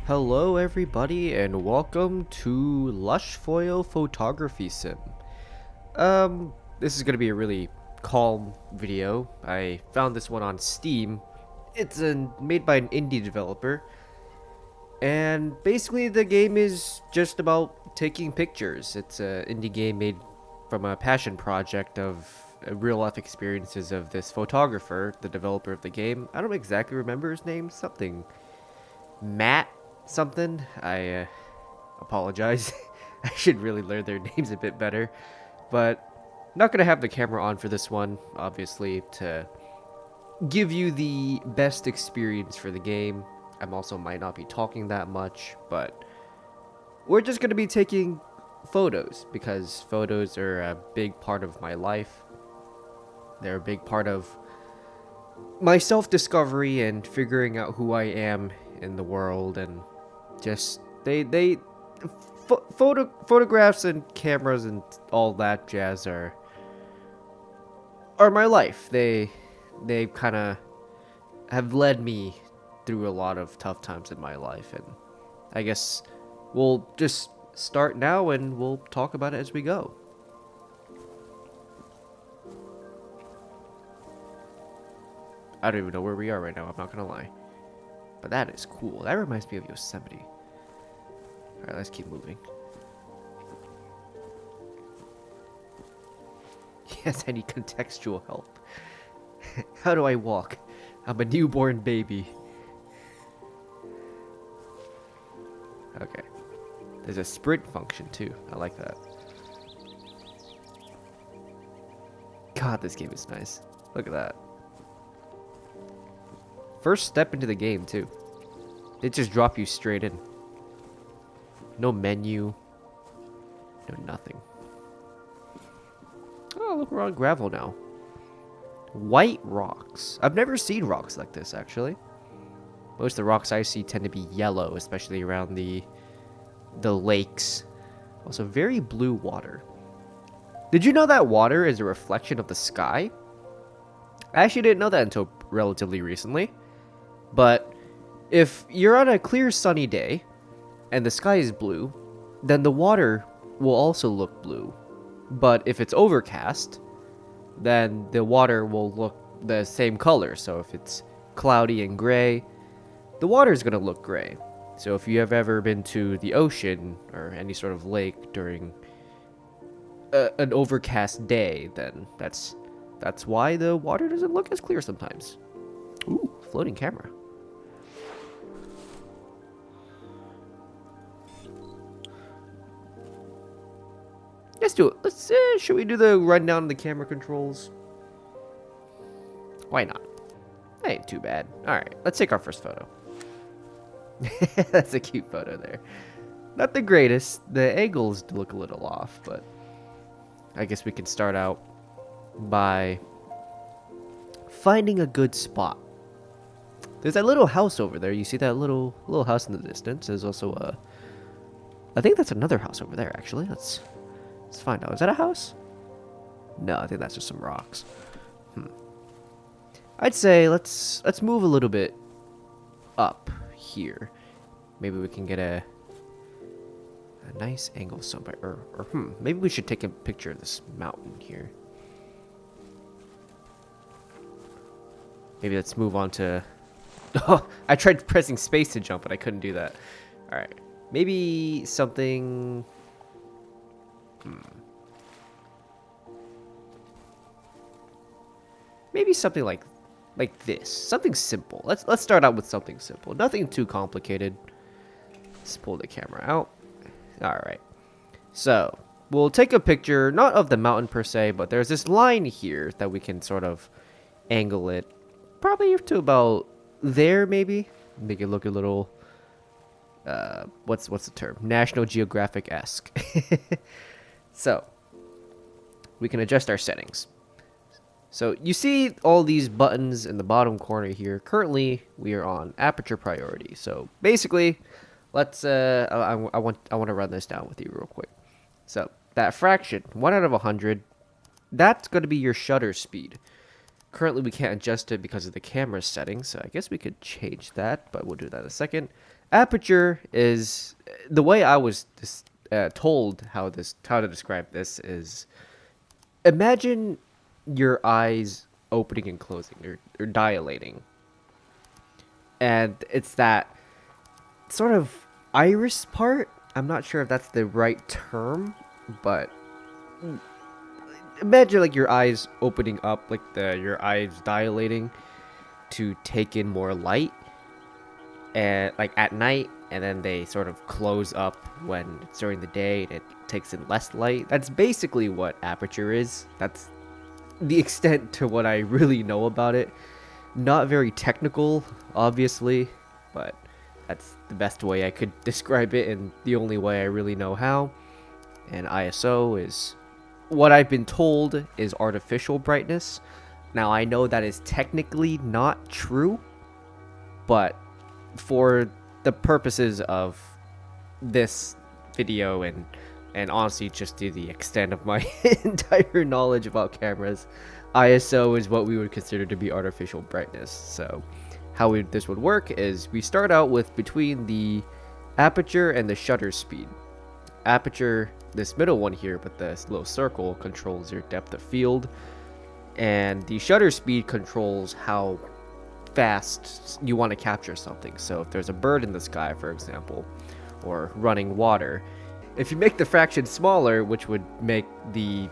Hello everybody and welcome to Lushfoil Photography Sim. This is gonna be a really calm video. I found this one on Steam. It's made by an indie developer. And basically the game is just about taking pictures. It's an indie game made from a passion project of real life experiences of this photographer, the developer of the game. I don't exactly remember his name, something Matt something. I apologize. I should really learn their names a bit better. But not going to have the camera on for this one, obviously, to give you the best experience for the game. I'm also might not be talking that much, but we're just going to be taking photos because photos are a big part of my life. They're a big part of my self-discovery and figuring out who I am in the world, and just photographs and cameras and all that jazz are my life. They kind of have led me through a lot of tough times in my life, and I guess we'll just start now and we'll talk about it as we go. I don't even know where we are right now, I'm not gonna lie. But that is cool. That reminds me of Yosemite. Alright, let's keep moving. Yes, I need contextual help. How do I walk? I'm a newborn baby. Okay. There's a sprint function too. I like that. God, this game is nice. Look at that. First step into the game too. It just drop you straight in. No menu. No nothing. Oh, look, we're on gravel now. White rocks. I've never seen rocks like this, actually. Most of the rocks I see tend to be yellow, especially around the lakes. Also, very blue water. Did you know that water is a reflection of the sky? I actually didn't know that until relatively recently. But if you're on a clear sunny day and the sky is blue, then the water will also look blue. But if it's overcast, then the water will look the same color. So if it's cloudy and gray, the water is going to look gray. So if you have ever been to the ocean or any sort of lake during an overcast day, then that's why the water doesn't look as clear sometimes. Ooh, floating camera. Let's do it. Should we do the rundown of the camera controls? Why not? That ain't too bad. Alright, let's take our first photo. That's a cute photo there. Not the greatest. The angles look a little off, but I guess we can start out by finding a good spot. There's that little house over there. You see that little house in the distance? There's also a... I think that's another house over there, actually. Let's find out. Is that a house? No, I think that's just some rocks. I'd say let's move a little bit up here. Maybe we can get a nice angle somewhere. Or maybe we should take a picture of this mountain here. Maybe let's move on to... Oh, I tried pressing space to jump, but I couldn't do that. Alright. Maybe something... Maybe something like this. Something simple. Let's start out with something simple. Nothing too complicated. Let's pull the camera out. Alright. So, we'll take a picture, not of the mountain per se, but there's this line here that we can sort of angle it. Probably to about there, maybe. Make it look a little... what's the term? National Geographic-esque. So, we can adjust our settings. So, you see all these buttons in the bottom corner here. Currently, we are on aperture priority. So, basically, let's, I want to run this down with you real quick. So, that fraction, 1 out of 100, that's going to be your shutter speed. Currently, we can't adjust it because of the camera settings, so I guess we could change that, but we'll do that in a second. Aperture is the way I was told how to describe this is imagine your eyes opening and closing or dilating, and it's that sort of iris part. I'm not sure if that's the right term, but imagine like your eyes opening up, like your eyes dilating to take in more light, and like at night, and then they sort of close up when it's during the day and it takes in less light. That's basically what aperture is. That's the extent to what I really know about it. Not very technical, obviously, but that's the best way I could describe it and the only way I really know how. And ISO is what I've been told is artificial brightness. Now I know that is technically not true, but for the purposes of this video and honestly just to the extent of my entire knowledge about cameras, ISO is what we would consider to be artificial brightness. So how this would work is we start out with between the aperture and the shutter speed. Aperture, this middle one here with this little circle, controls your depth of field, and the shutter speed controls how fast you want to capture something. So if there's a bird in the sky, for example, or running water, if you make the fraction smaller, which would make the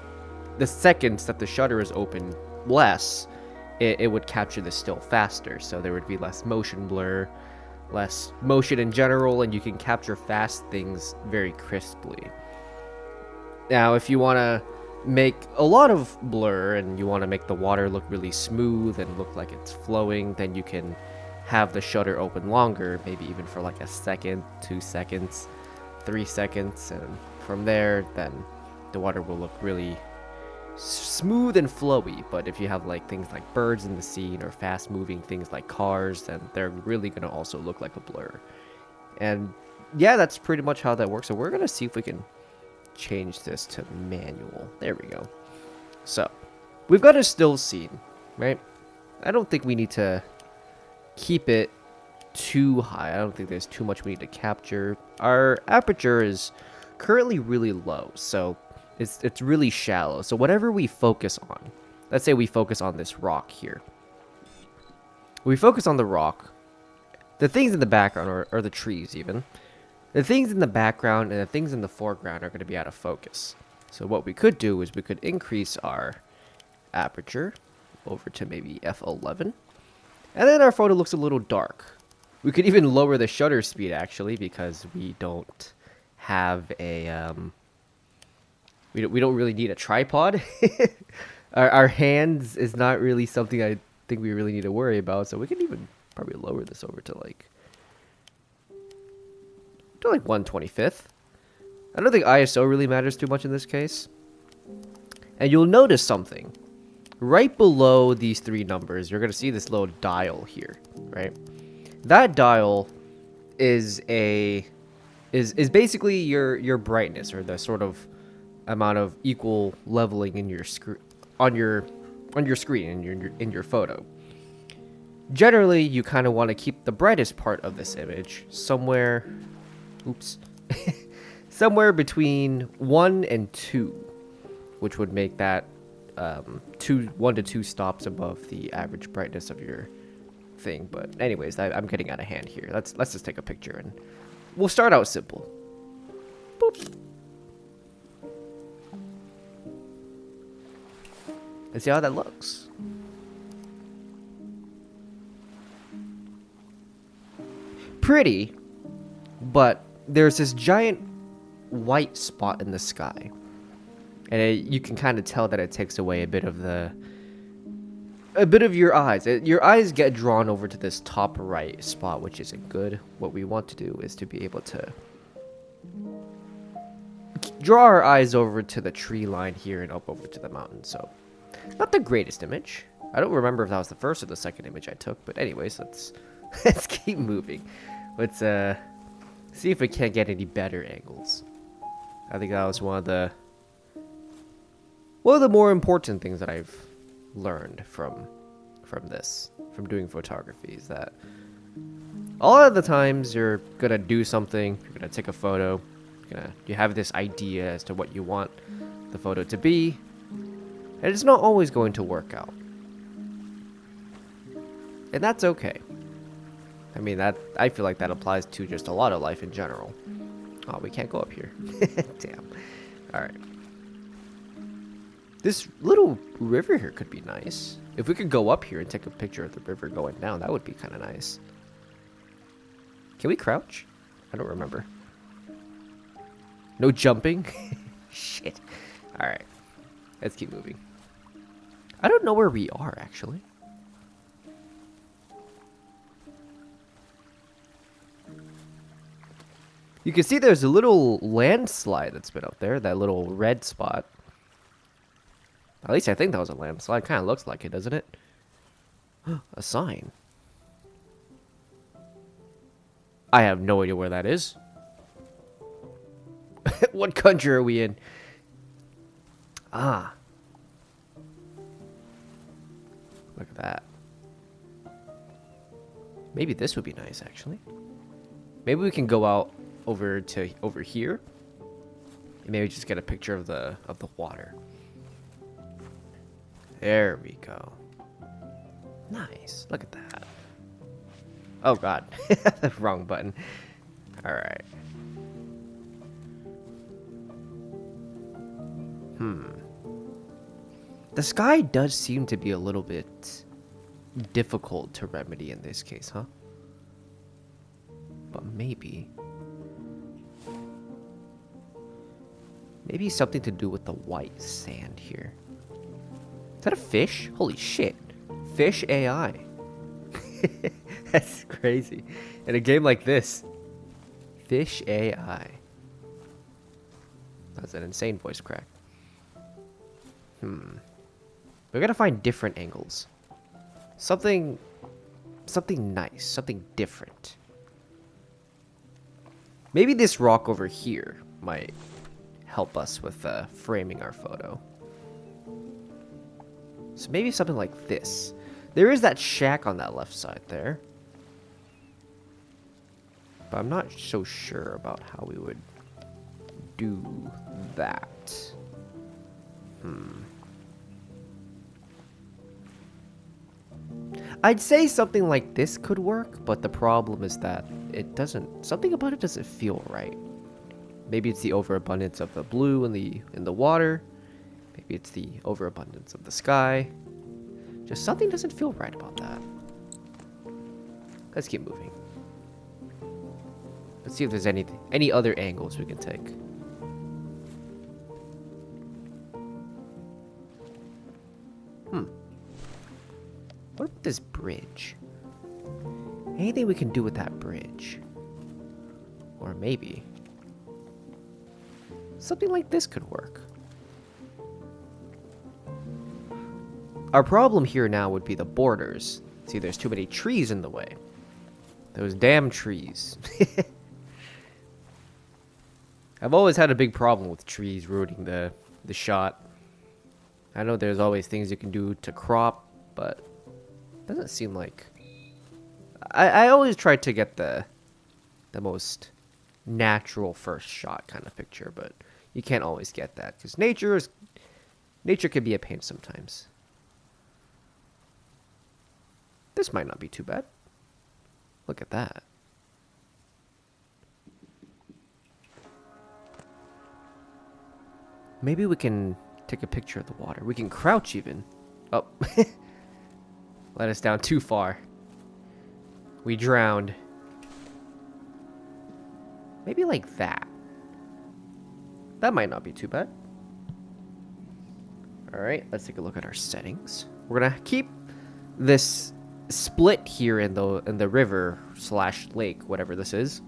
seconds that the shutter is open less, it would capture this still faster. So there would be less motion blur, less motion in general, and you can capture fast things very crisply. Now, if you want to make a lot of blur and you want to make the water look really smooth and look like it's flowing, then you can have the shutter open longer, maybe even for like a second, 2 seconds, 3 seconds, and from there then the water will look really smooth and flowy. But if you have like things like birds in the scene or fast moving things like cars, then they're really going to also look like a blur. And yeah, that's pretty much how that works. So we're going to see if we can change this to manual. There we go. So we've got a still scene, right? I don't think we need to keep it too high. I don't think there's too much we need to capture. Our aperture is currently really low, so it's really shallow. So whatever we focus on, let's say we focus on this rock here. We focus on the rock. The things in the background, or the trees even, the things in the background and the things in the foreground are going to be out of focus. So what we could do is we could increase our aperture over to maybe f11. And then our photo looks a little dark. We could even lower the shutter speed actually, because we don't have a we don't really need a tripod. our hands is not really something I think we really need to worry about. So we can even probably lower this over to like 1/25th. I don't think ISO really matters too much in this case. And you'll notice something. Right below these 3 numbers, you're going to see this little dial here, right? That dial is basically your brightness, or the sort of amount of equal leveling in your on your screen in your photo. Generally, you kind of want to keep the brightest part of this image somewhere somewhere between 1 and 2, which would make that 1 to 2 stops above the average brightness of your thing. But anyways, I'm getting out of hand here. Let's just take a picture and we'll start out simple. Boop. And see how that looks. Pretty, but there's this giant white spot in the sky, and you can kind of tell that it takes away a bit of your eyes. Your eyes get drawn over to this top right spot, which isn't good. What we want to do is to be able to draw our eyes over to the tree line here and up over to the mountain. So not the greatest image. I don't remember if that was the first or the second image I took, but anyways, let's keep moving. Let's see if we can't get any better angles. I think that was one of the more important things that I've learned from doing photography, is that A lot of the times you're gonna do something, you're gonna take a photo, you have this idea as to what you want the photo to be, and it's not always going to work out. And that's okay. I mean, I feel like that applies to just a lot of life in general. Oh, we can't go up here. Damn. Alright. This little river here could be nice. If we could go up here and take a picture of the river going down, that would be kind of nice. Can we crouch? I don't remember. No jumping? Shit. Alright. Let's keep moving. I don't know where we are, actually. You can see there's a little landslide that's been up there, that little red spot. At least I think that was a landslide. Kind of looks like it, doesn't it? A sign. I have no idea where that is. What country are we in? Ah. Look at that. Maybe this would be nice, actually. Maybe we can go out over here and maybe just get a picture of the water. There we go. Nice. Look at that. Oh god. Wrong button. Alright. The sky does seem to be a little bit difficult to remedy in this case, huh? But maybe something to do with the white sand here. Is that a fish? Holy shit. Fish AI. That's crazy. In a game like this. Fish AI. That's an insane voice crack. We're gonna find different angles. Something nice. Something different. Maybe this rock over here might help us with framing our photo. So maybe something like this. There is that shack on that left side there. But I'm not so sure about how we would do that. I'd say something like this could work, but the problem is that something about it doesn't feel right. Maybe it's the overabundance of the blue in the water. Maybe it's the overabundance of the sky. Just something doesn't feel right about that. Let's keep moving. Let's see if there's any other angles we can take. What about this bridge? Anything we can do with that bridge? Or maybe something like this could work. Our problem here now would be the borders. See, there's too many trees in the way. Those damn trees. I've always had a big problem with trees ruining the shot. I know there's always things you can do to crop, but it doesn't seem like... I always try to get the most natural first shot kind of picture, but you can't always get that because nature can be a pain sometimes. This might not be too bad. Look at that. Maybe we can take a picture of the water. We can crouch even. Oh. Let us down too far. We drowned. Maybe like that. That might not be too bad. Alright, let's take a look at our settings. We're gonna keep this split here in the river / lake, whatever this is,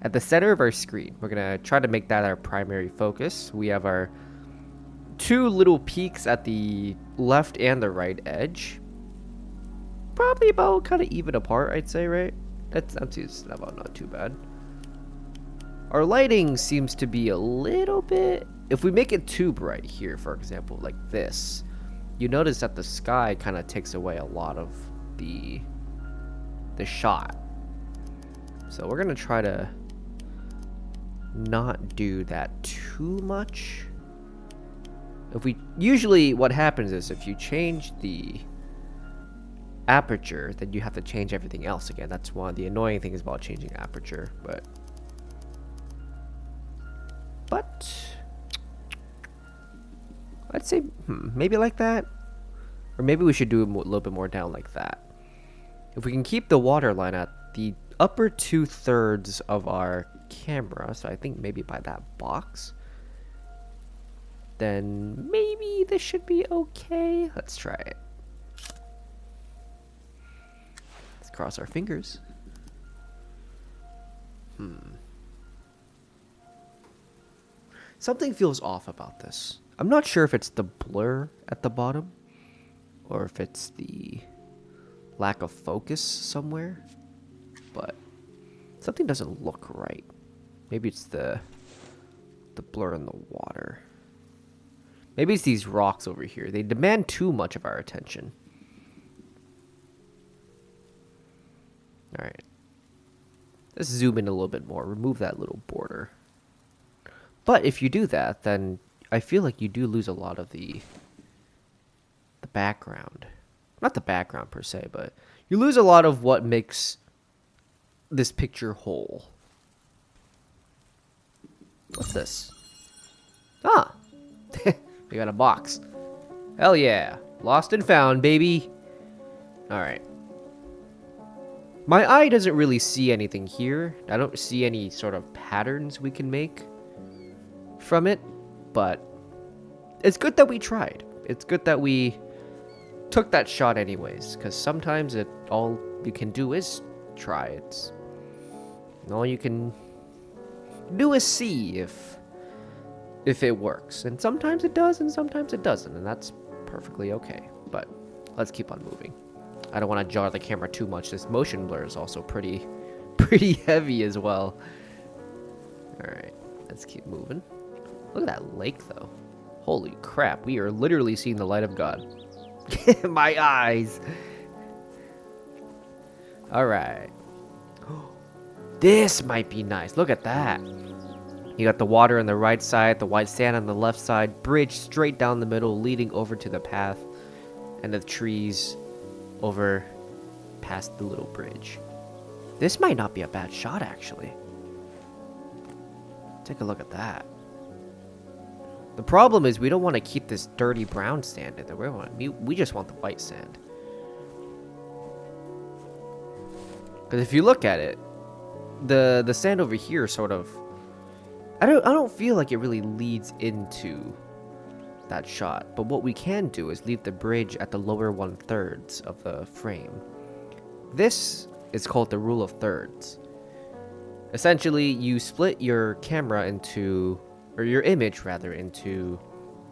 at the center of our screen. We're gonna try to make that our primary focus. We have our two little peaks at the left and the right edge. Probably about kind of even apart, I'd say, right? That's not too bad. Our lighting seems to be a little bit... If we make it too bright here, for example, like this, you notice that the sky kind of takes away a lot of the shot. So we're gonna try to not do that too much. Usually what happens is if you change the aperture, then you have to change everything else again. That's one of the annoying things about changing aperture, but I'd say maybe like that, or maybe we should do a little bit more down like that. If we can keep the water line at the upper 2/3 of our camera, so I think maybe by that box, then maybe this should be okay. Let's try it. Let's cross our fingers. Something feels off about this. I'm not sure if it's the blur at the bottom or if it's the lack of focus somewhere, but something doesn't look right. Maybe it's the blur in the water. Maybe it's these rocks over here. They demand too much of our attention. Alright. Let's zoom in a little bit more. Remove that little border. But if you do that, then I feel like you do lose a lot of the background. Not the background per se, but you lose a lot of what makes this picture whole. What's this? Ah! We got a box. Hell yeah. Lost and found, baby. Alright. My eye doesn't really see anything here. I don't see any sort of patterns we can make from it, but it's good that we tried. It's good that we took that shot anyways, because sometimes all you can do is try it. All you can do is see if it works, and sometimes it does and sometimes it doesn't, and that's perfectly okay. But let's keep on moving. I don't want to jar the camera too much. This motion blur is also pretty heavy as well. Alright, let's keep moving. Look at that lake though. Holy crap, we are literally seeing the light of God. My eyes. Alright. This might be nice. Look at that. You got the water on the right side, the white sand on the left side, bridge straight down the middle leading over to the path, and the trees over past the little bridge. This might not be a bad shot, actually. Take a look at that. The problem is we don't want to keep this dirty brown sand in there. We just want the white sand. Because if you look at it, the sand over here sort of, I don't feel like it really leads into that shot. But what we can do is leave the bridge at the lower 1/3 of the frame. This is called the rule of thirds. Essentially, you split your camera into, or your image rather, into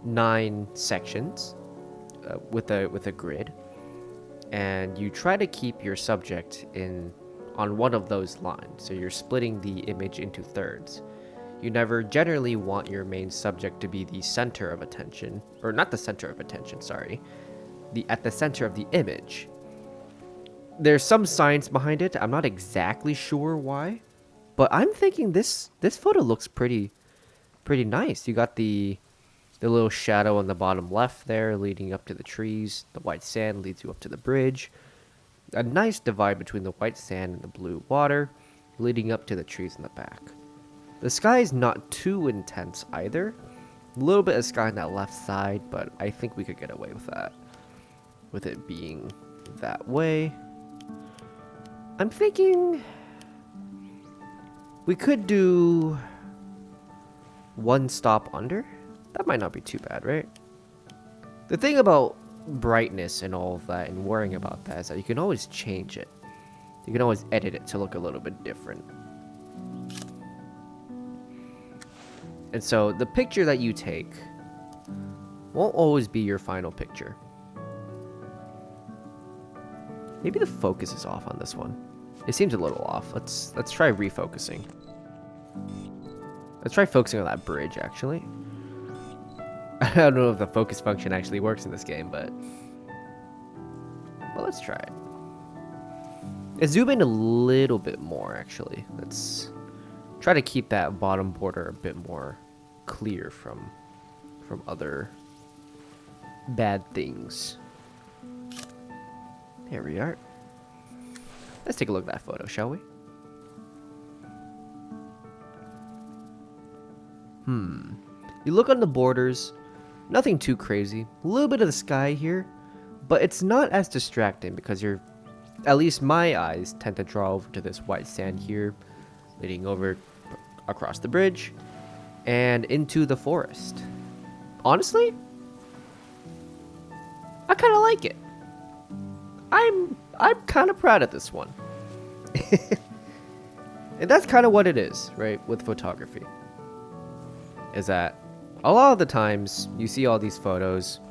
9 sections with a grid, and you try to keep your subject on one of those lines. So you're splitting the image into thirds. You never generally want your main subject to be the center of attention, or not the center of attention, sorry, at the center of the image. There's some science behind it. I'm not exactly sure why, but I'm thinking this photo looks pretty nice. You got the little shadow on the bottom left there leading up to the trees. The white sand leads you up to the bridge. A nice divide between the white sand and the blue water leading up to the trees in the back. The sky is not too intense either. A little bit of sky on that left side, but I think we could get away with that. With it being that way. I'm thinking we could do 1 stop under. That might not be too bad, right? The thing about brightness and all of that and worrying about that is that you can always change it. You can always edit it to look a little bit different. And so the picture that you take won't always be your final picture. Maybe the focus is off on this one. It seems a little off. Let's try refocusing. Let's try focusing on that bridge, actually. I don't know if the focus function actually works in this game, but let's try it. zoom in a little bit more, actually. Let's try to keep that bottom border a bit more clear from other bad things. There we are. Let's take a look at that photo, shall we? You look on the borders, nothing too crazy. A little bit of the sky here, but it's not as distracting because at least my eyes tend to draw over to this white sand here, leading over across the bridge and into the forest. Honestly, I kind of like it. I'm kind of proud of this one. And that's kind of what it is, right, with photography. Is that a lot of the times you see all these photos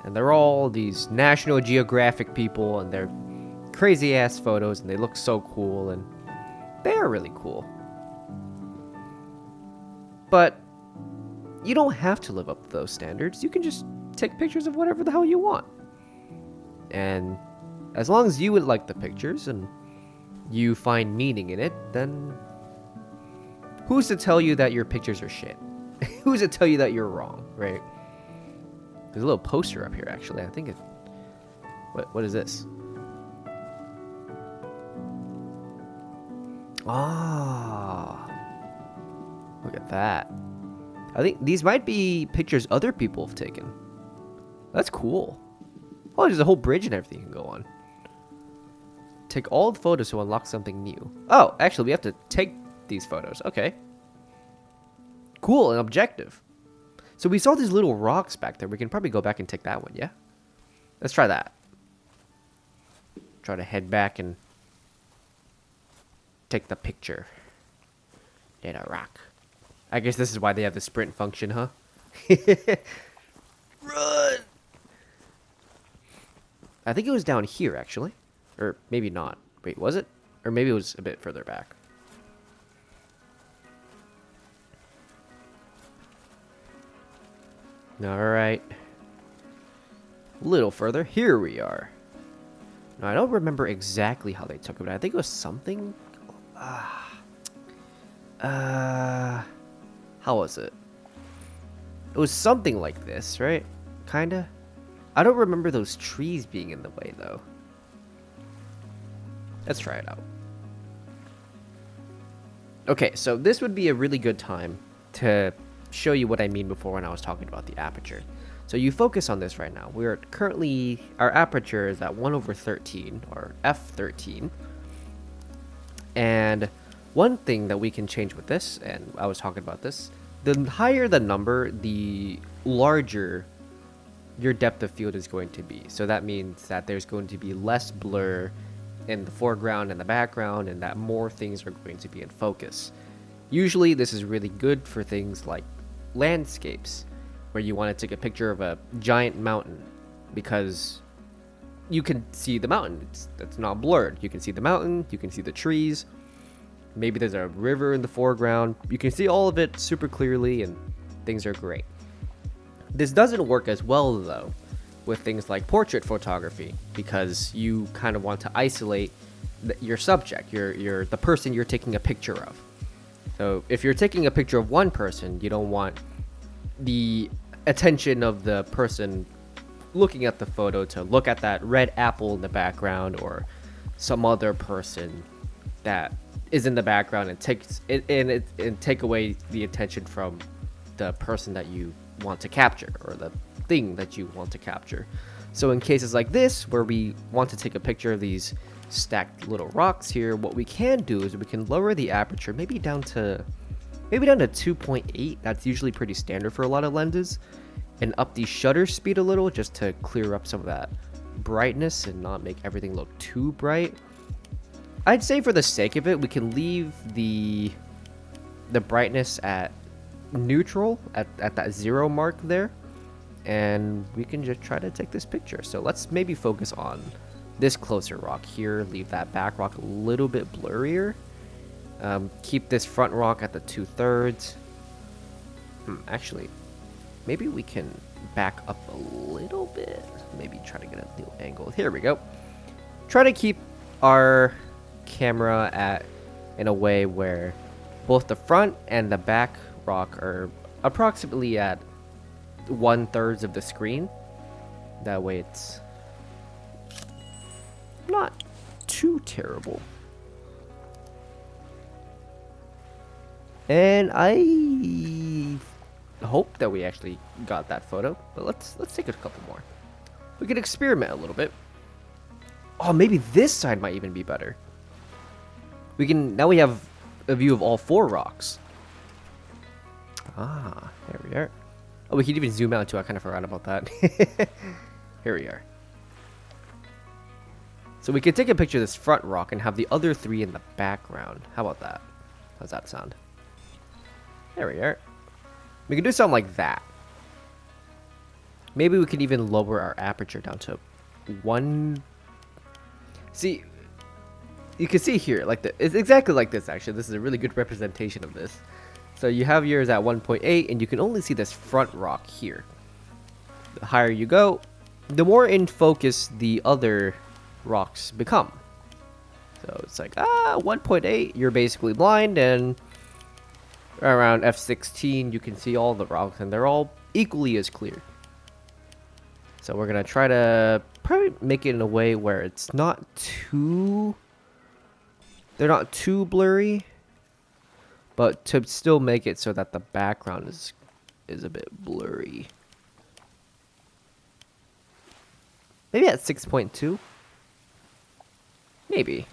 and they're all these National Geographic people and they're crazy ass photos and they look so cool and they are really cool. But you don't have to live up to those standards. You can just take pictures of whatever the hell you want. And as long as you would like the pictures and you find meaning in it, then who's to tell you that your pictures are shit? Who's to tell you that you're wrong, right? There's a little poster up here, actually. I think it... What is this? Ah. Look at that. I think these might be pictures other people have taken. That's cool. Oh, there's a whole bridge and everything you can go on. Take all the photos to unlock something new. Oh, actually, we have to take these photos. Okay. Cool, an objective. So we saw these little rocks back there. We can probably go back and take that one, yeah? Let's try that. Try to head back and take the picture. Hit a rock. I guess this is why they have the sprint function, huh? Run! I think it was down here, actually. Or maybe not. Wait, was it? Or maybe it was a bit further back. Alright. A little further. Here we are. Now, I don't remember exactly how they took it, but I think it was something... how was it? It was something like this, right? Kinda? I don't remember those trees being in the way, though. Let's try it out. Okay, so this would be a really good time to show you what I mean before when I was talking about the aperture. So you focus on this right now. We're currently, our aperture is at 1/13, or f13. And one thing that we can change with this, and I was talking about this, the higher the number, the larger your depth of field is going to be. So that means that there's going to be less blur in the foreground and the background, and that more things are going to be in focus. Usually this is really good for things like landscapes, where you want to take a picture of a giant mountain, because you can see the mountain. It's not blurred. You can see the mountain, you can see the trees, maybe there's a river in the foreground. You can see all of it super clearly and things are great. This doesn't work as well, though, with things like portrait photography, because you kind of want to isolate your subject, the person you're taking a picture of. So if you're taking a picture of one person, you don't want the attention of the person looking at the photo to look at that red apple in the background, or some other person that is in the background and take away the attention from the person that you want to capture, or the thing that you want to capture. So in cases like this, where we want to take a picture of these stacked little rocks here, what we can do is we can lower the aperture maybe down to 2.8. That's usually pretty standard for a lot of lenses, and up the shutter speed a little just to clear up some of that brightness and not make everything look too bright. I'd say for the sake of it, we can leave the brightness at neutral at that 0 mark there, and we can just try to take this picture. So let's maybe focus on this closer rock here, leave that back rock a little bit blurrier, keep this front rock at the 2/3. Actually, maybe we can back up a little bit, maybe try to get a new angle. Here we go. Try to keep our camera at in a way where both the front and the back rock are approximately at 1/3 of the screen. That way it's not too terrible. And I hope that we actually got that photo, but let's take a couple more. We can experiment a little bit. Oh, maybe this side might even be better. Now we have a view of all 4 rocks. Ah, there we are. Oh, we can even zoom out too. I kind of forgot about that. Here we are. So we could take a picture of this front rock and have the other 3 in the background. How about that? How's that sound? There we are. We can do something like that. Maybe we can even lower our aperture down to 1. See, you can see here, it's exactly like this actually. This is a really good representation of this. So you have yours at 1.8 and you can only see this front rock here. The higher you go, the more in focus the other rocks become. So it's like, 1.8, you're basically blind, and around f16 you can see all the rocks and they're all equally as clear. So we're gonna try to probably make it in a way where it's not too, they're not too blurry, but to still make it so that the background is a bit blurry. Maybe at 6.2. Maybe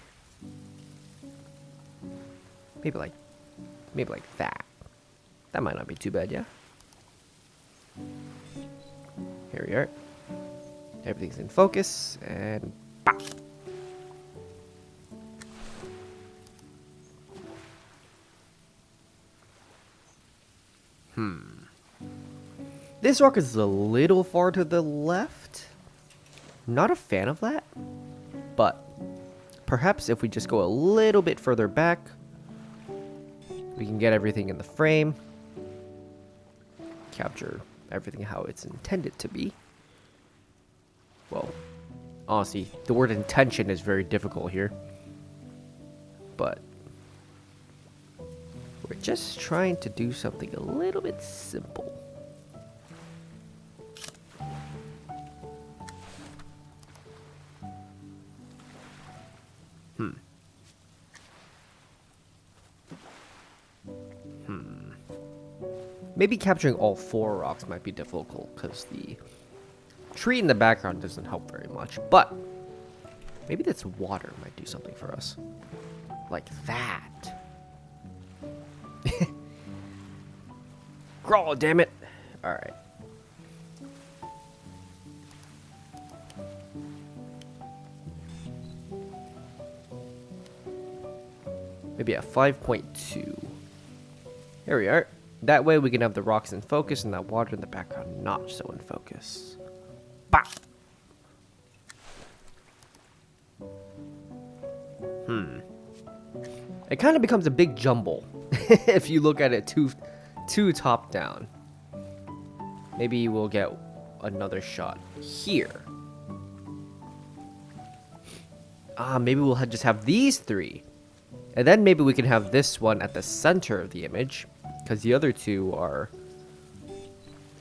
like that. That might not be too bad, yeah. Here we are. Everything's in focus, and pop. This rock is a little far to the left. Not a fan of that, but perhaps if we just go a little bit further back, we can get everything in the frame, capture everything how it's intended to be. Well, honestly, the word intention is very difficult here, but we're just trying to do something a little bit simple. Maybe capturing all 4 rocks might be difficult because the tree in the background doesn't help very much, but maybe this water might do something for us. Like that. Crawl, damn it. Alright. Maybe at 5.2. Here we are. That way we can have the rocks in focus and that water in the background not so in focus. Bah! It kind of becomes a big jumble if you look at it too top down. Maybe we'll get another shot here. Maybe we'll just have these 3. And then maybe we can have this one at the center of the image, because the other 2 are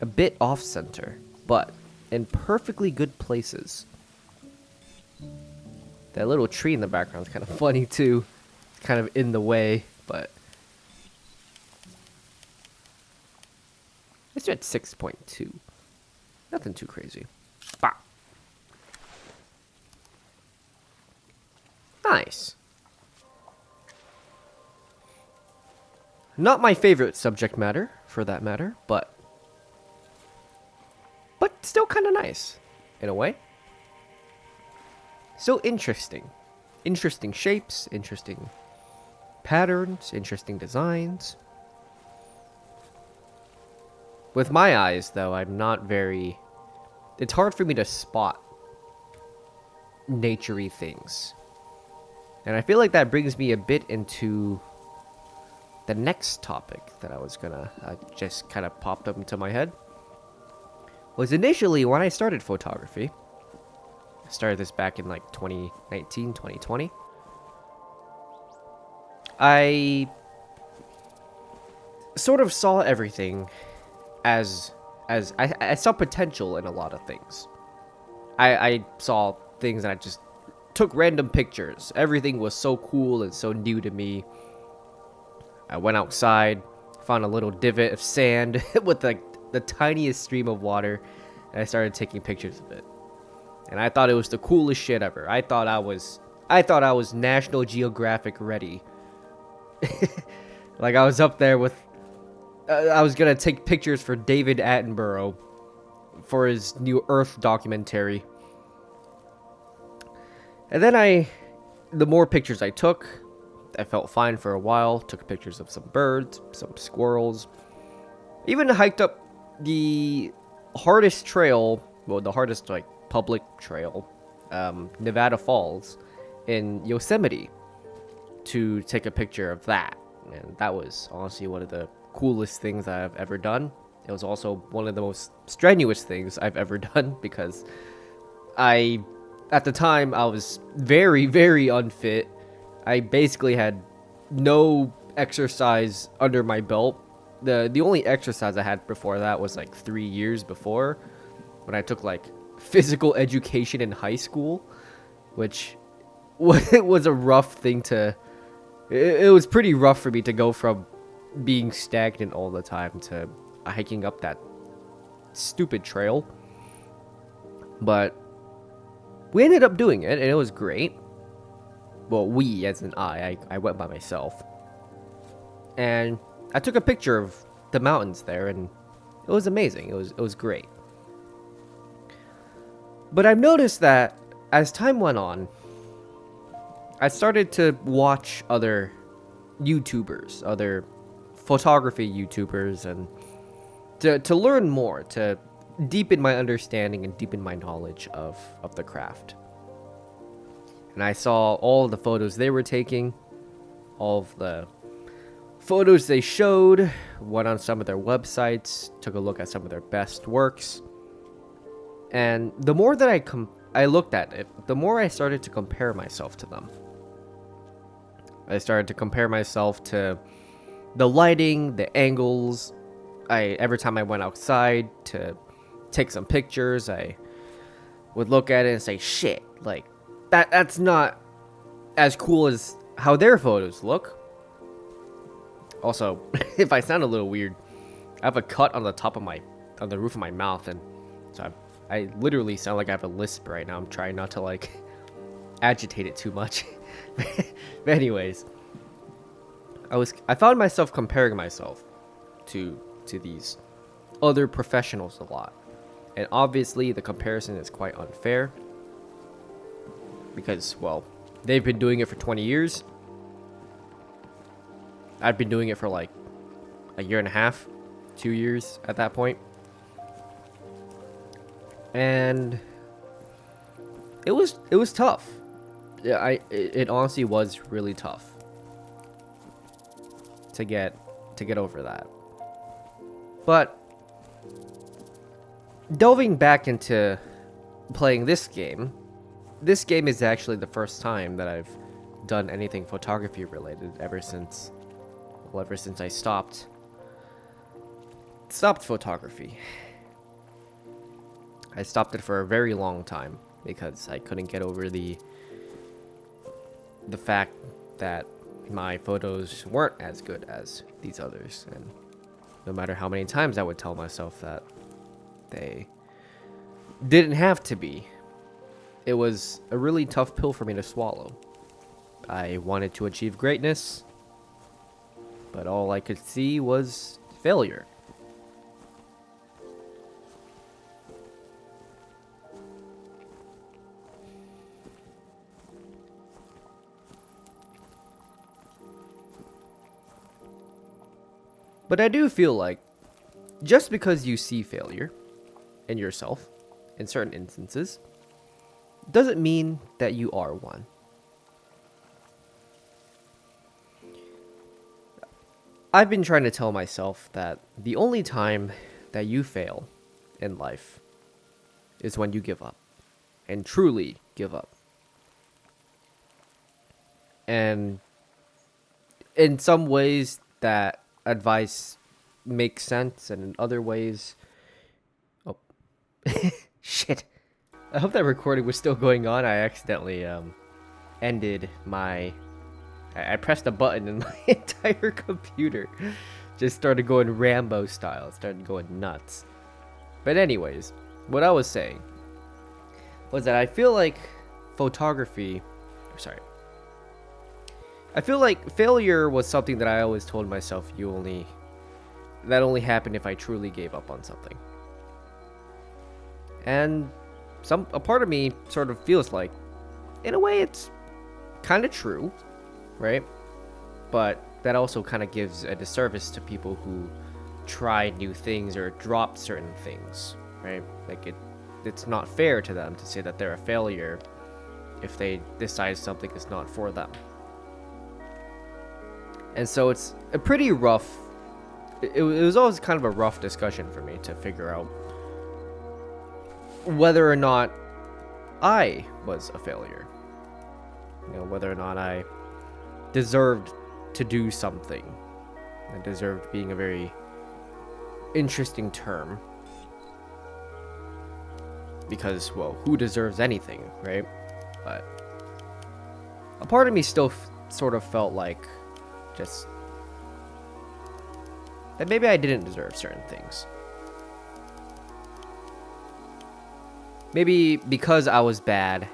a bit off-center, but in perfectly good places. That little tree in the background is kind of funny too. It's kind of in the way, but it's at 6.2. Nothing too crazy. Bah. Nice. Not my favorite subject matter, for that matter, but still kind of nice, in a way. So interesting. Interesting shapes, interesting patterns, interesting designs. With my eyes, though, I'm not very... It's hard for me to spot nature-y things. And I feel like that brings me a bit into the next topic that I was gonna just kind of popped up into my head. Was initially when I started photography, I started this back in like 2019, 2020. I sort of saw everything as I saw potential in a lot of things. I saw things that I just took random pictures. Everything was so cool and so new to me. I went outside, found a little divot of sand with like the tiniest stream of water, and I started taking pictures of it. And I thought it was the coolest shit ever. I thought I was National Geographic ready. Like I was up there with I was gonna take pictures for David Attenborough for his new Earth documentary. And then the more pictures I took, I felt fine for a while. Took pictures of some birds, some squirrels. Even hiked up the hardest trail, well, the hardest like public trail, Nevada Falls in Yosemite to take a picture of that. And that was honestly one of the coolest things I've ever done. It was also one of the most strenuous things I've ever done because at the time, I was very, very unfit. I basically had no exercise under my belt. The only exercise I had before that was like 3 years before, when I took like physical education in high school, which was a rough thing to... It was pretty rough for me to go from being stagnant all the time to hiking up that stupid trail. But we ended up doing it, and it was great. Well, we, as in I went by myself. And I took a picture of the mountains there, and it was amazing. It was great. But I've noticed that as time went on, I started to watch other YouTubers, other photography YouTubers, and to learn more, to deepen my understanding and deepen my knowledge of the craft. And I saw all the photos they were taking, all of the photos they showed, went on some of their websites, took a look at some of their best works. And the more that I looked at it, the more I started to compare myself to them. I started to compare myself to the lighting, the angles. Every time I went outside to take some pictures, I would look at it and say, shit, like, that's not as cool as how their photos look. Also, if I sound a little weird, I have a cut on the roof of my mouth, and so I literally sound like I have a lisp right now. I'm trying not to, like, agitate it too much. But anyways, I found myself comparing myself to these other professionals a lot. And obviously the comparison is quite unfair because, well, they've been doing it for 20 years. I've been doing it for like a year and a half, 2 years at that point. And it was tough. Yeah, it honestly was really tough to get over that. But delving back into playing this game is actually the first time that I've done anything photography related ever since I stopped photography. I stopped it for a very long time because I couldn't get over the fact that my photos weren't as good as these others, and no matter how many times I would tell myself that they didn't have to be, it was a really tough pill for me to swallow. I wanted to achieve greatness, but all I could see was failure. But I do feel like just because you see failure in yourself in certain instances doesn't mean that you are one. I've been trying to tell myself that the only time that you fail in life is when you give up. and truly give up. And in some ways, that advice makes sense, and in other ways, oh, shit. I hope that recording was still going on. I accidentally ended my. I pressed a button and my entire computer just started going Rambo style. It started going nuts. But anyways, what I was saying was that I feel like photography. Sorry. I feel like failure was something that I always told myself that only happened if I truly gave up on something. And a part of me sort of feels like, in a way, it's kind of true, right? But that also kind of gives a disservice to people who try new things or drop certain things, right? Like it's not fair to them to say that they're a failure if they decide something is not for them. And so it's a pretty rough. It was always kind of a rough discussion for me to figure out whether or not I was a failure. You know, whether or not I deserved to do something. And deserved being a very interesting term. Because, well, who deserves anything, right? But a part of me still sort of felt like just that maybe I didn't deserve certain things. Maybe because I was bad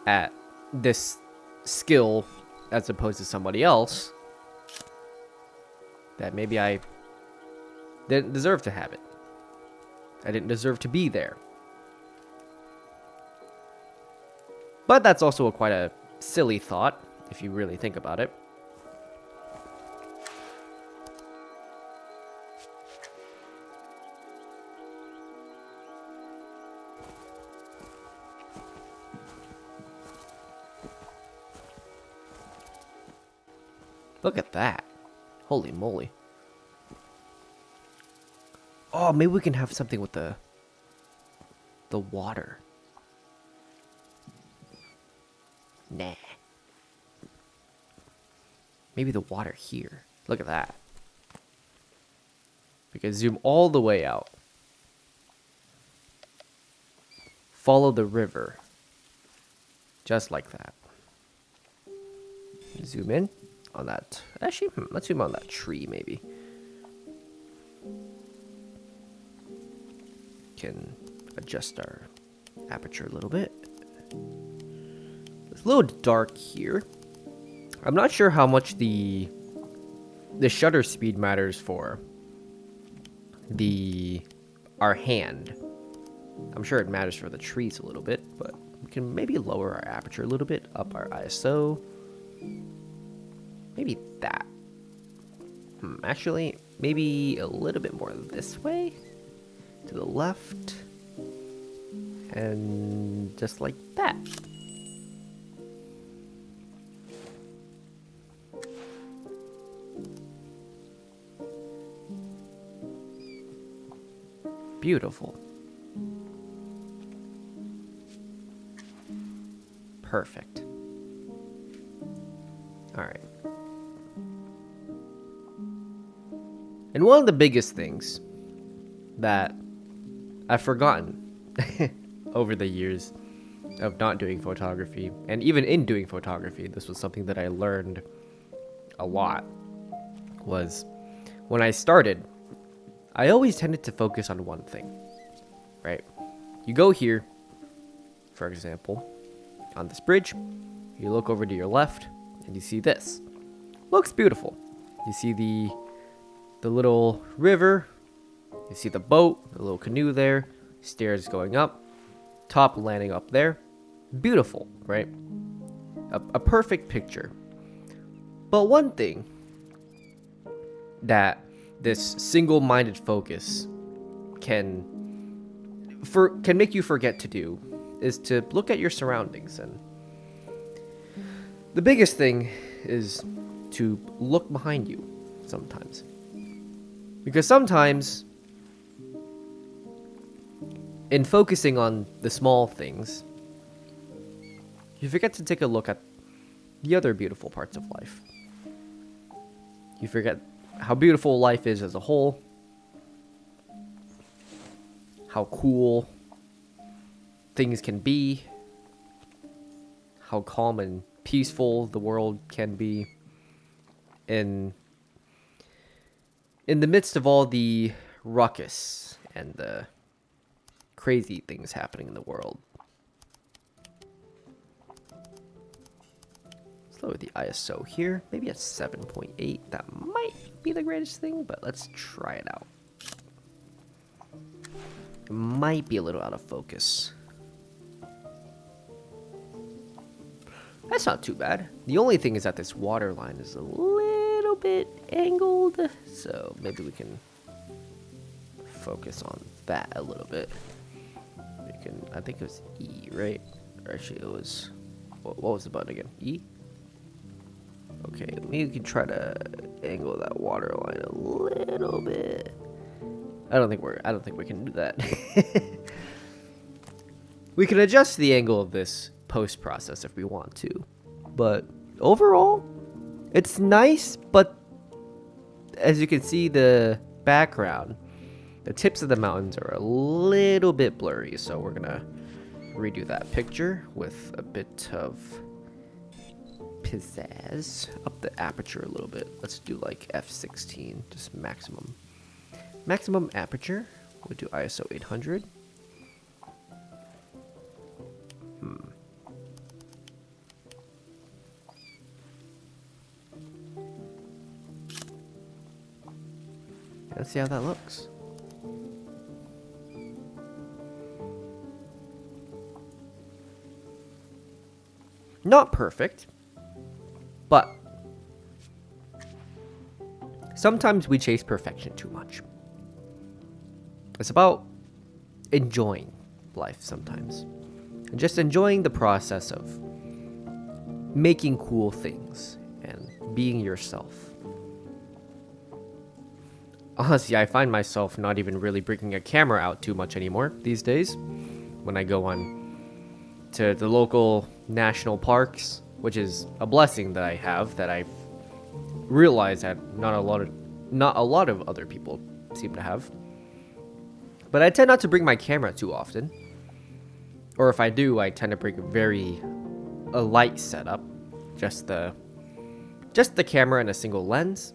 at this skill as opposed to somebody else, that maybe I didn't deserve to have it. I didn't deserve to be there. But that's also quite a silly thought, if you really think about it. Look at that. Holy moly. Oh, maybe we can have something with the water. Nah. Maybe the water here. Look at that. We can zoom all the way out. Follow the river. Just like that. Zoom in on that. Actually, let's zoom on that tree maybe. Can adjust our aperture a little bit. It's a little dark here. I'm not sure how much the shutter speed matters for our hand. I'm sure it matters for the trees a little bit, but we can maybe lower our aperture a little bit, up our ISO. Maybe that. Actually, maybe a little bit more this way. To the left. And just like that. Beautiful. Perfect. All right. And one of the biggest things that I've forgotten over the years of not doing photography, and even in doing photography, this was something that I learned a lot, was when I started, I always tended to focus on one thing, right? You go here, for example, on this bridge, you look over to your left, and you see this. Looks beautiful. You see the little river, you see the boat, the little canoe there, stairs going up, top landing up there. Beautiful, right? A perfect picture. But one thing that this single-minded focus can make you forget to do is to look at your surroundings. And the biggest thing is to look behind you sometimes. Because sometimes in focusing on the small things, you forget to take a look at the other beautiful parts of life. You forget how beautiful life is as a whole, how cool things can be, how calm and peaceful the world can be in the midst of all the ruckus and the crazy things happening in the world. Let's lower the ISO here. Maybe at 7.8. That might be the greatest thing, but let's try it out. It might be a little out of focus. That's not too bad. The only thing is that this water line is a little bit angled, so maybe we can focus on that a little bit. We can, I think it was E, right? Or actually, it was, what was the button again? E? Okay, maybe we can try to angle that water line a little bit. I don't think we can do that. We can adjust the angle of this post-process if we want to, but overall it's nice. But as you can see, the background, the tips of the mountains are a little bit blurry, so we're gonna redo that picture with a bit of pizzazz. Up the aperture a little bit. Let's do like f16, just maximum aperture. We'll do ISO 800. Let's see how that looks. Not perfect, but sometimes we chase perfection too much. It's about enjoying life sometimes, and just enjoying the process of making cool things and being yourself. Honestly, I find myself not even really bringing a camera out too much anymore these days when I go on to the local national parks, which is a blessing that I have, that I've realized that not a lot of other people seem to have. But I tend not to bring my camera too often, or if I do, I tend to bring a light setup, just the camera and a single lens.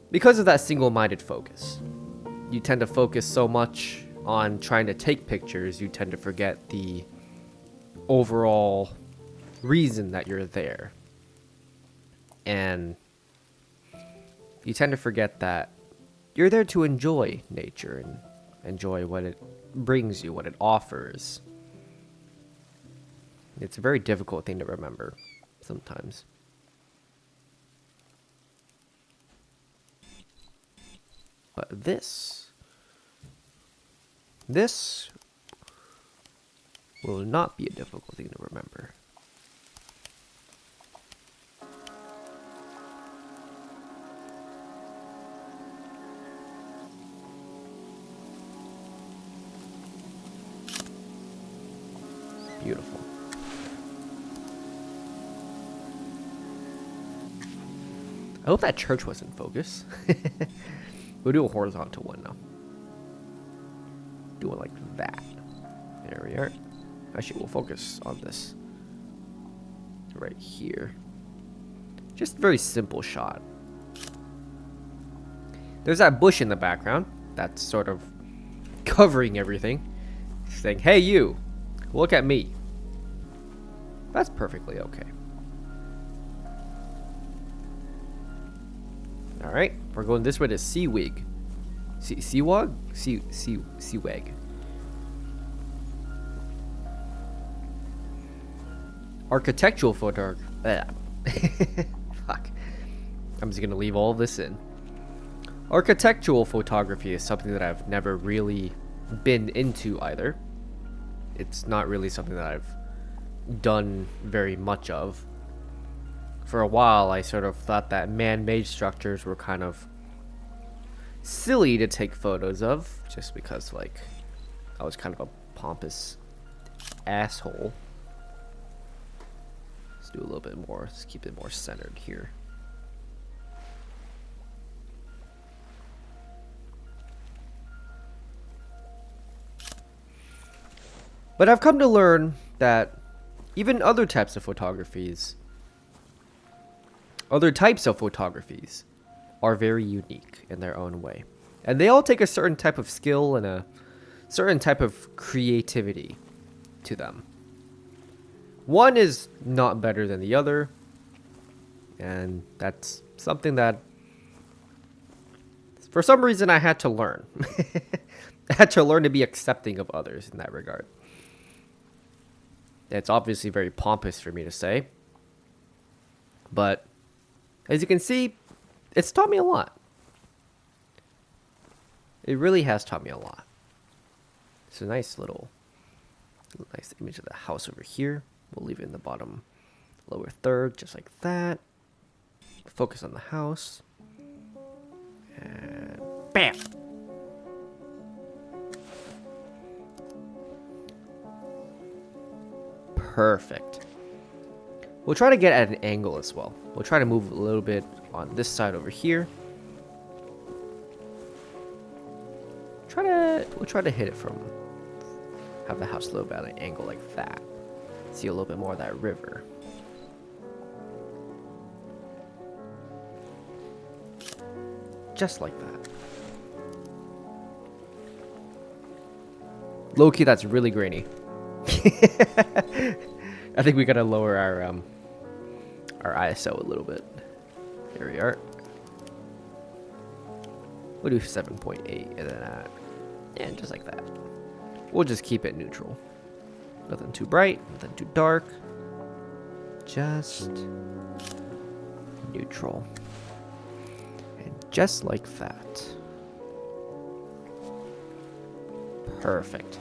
Because of that single-minded focus, you tend to focus so much on trying to take pictures, you tend to forget the overall reason that you're there. And you tend to forget that you're there to enjoy nature and enjoy what it brings you, what it offers. It's a very difficult thing to remember sometimes. But this will not be a difficult thing to remember. Beautiful. I hope that church was in focus. We'll do a horizontal one now. Do it like that. There we are. Actually, we'll focus on this right here. Just a very simple shot. There's that bush in the background that's sort of covering everything, saying, "Hey, you, look at me." That's perfectly okay. All right, we're going this way to Seawig. Seawag? Seawag. Architectural photography. Fuck. I'm just gonna leave all this in. Architectural photography is something that I've never really been into either. It's not really something that I've done very much of. For a while, I sort of thought that man-made structures were kind of silly to take photos of, just because, like, I was kind of a pompous asshole. Let's do a little bit more. Let's keep it more centered here. But I've come to learn that even other types of photographies are very unique in their own way. And they all take a certain type of skill and a certain type of creativity to them. One is not better than the other, and that's something that for some reason I had to learn. I had to learn to be accepting of others in that regard. It's obviously very pompous for me to say, but as you can see, it's taught me a lot. It really has taught me a lot. It's a nice image of the house over here. We'll leave it in the bottom lower third, just like that. Focus on the house. And bam! Perfect. We'll try to get at an angle as well. We'll try to move a little bit on this side over here. We'll try to hit it from, have the house a little bit at an angle like that. See a little bit more of that river. Just like that. Low-key, that's really grainy. I think we gotta lower our ISO a little bit. Here we are. We'll do 7.8 and then that. And just like that. We'll just keep it neutral. Nothing too bright, nothing too dark. Just neutral. And just like that. Perfect.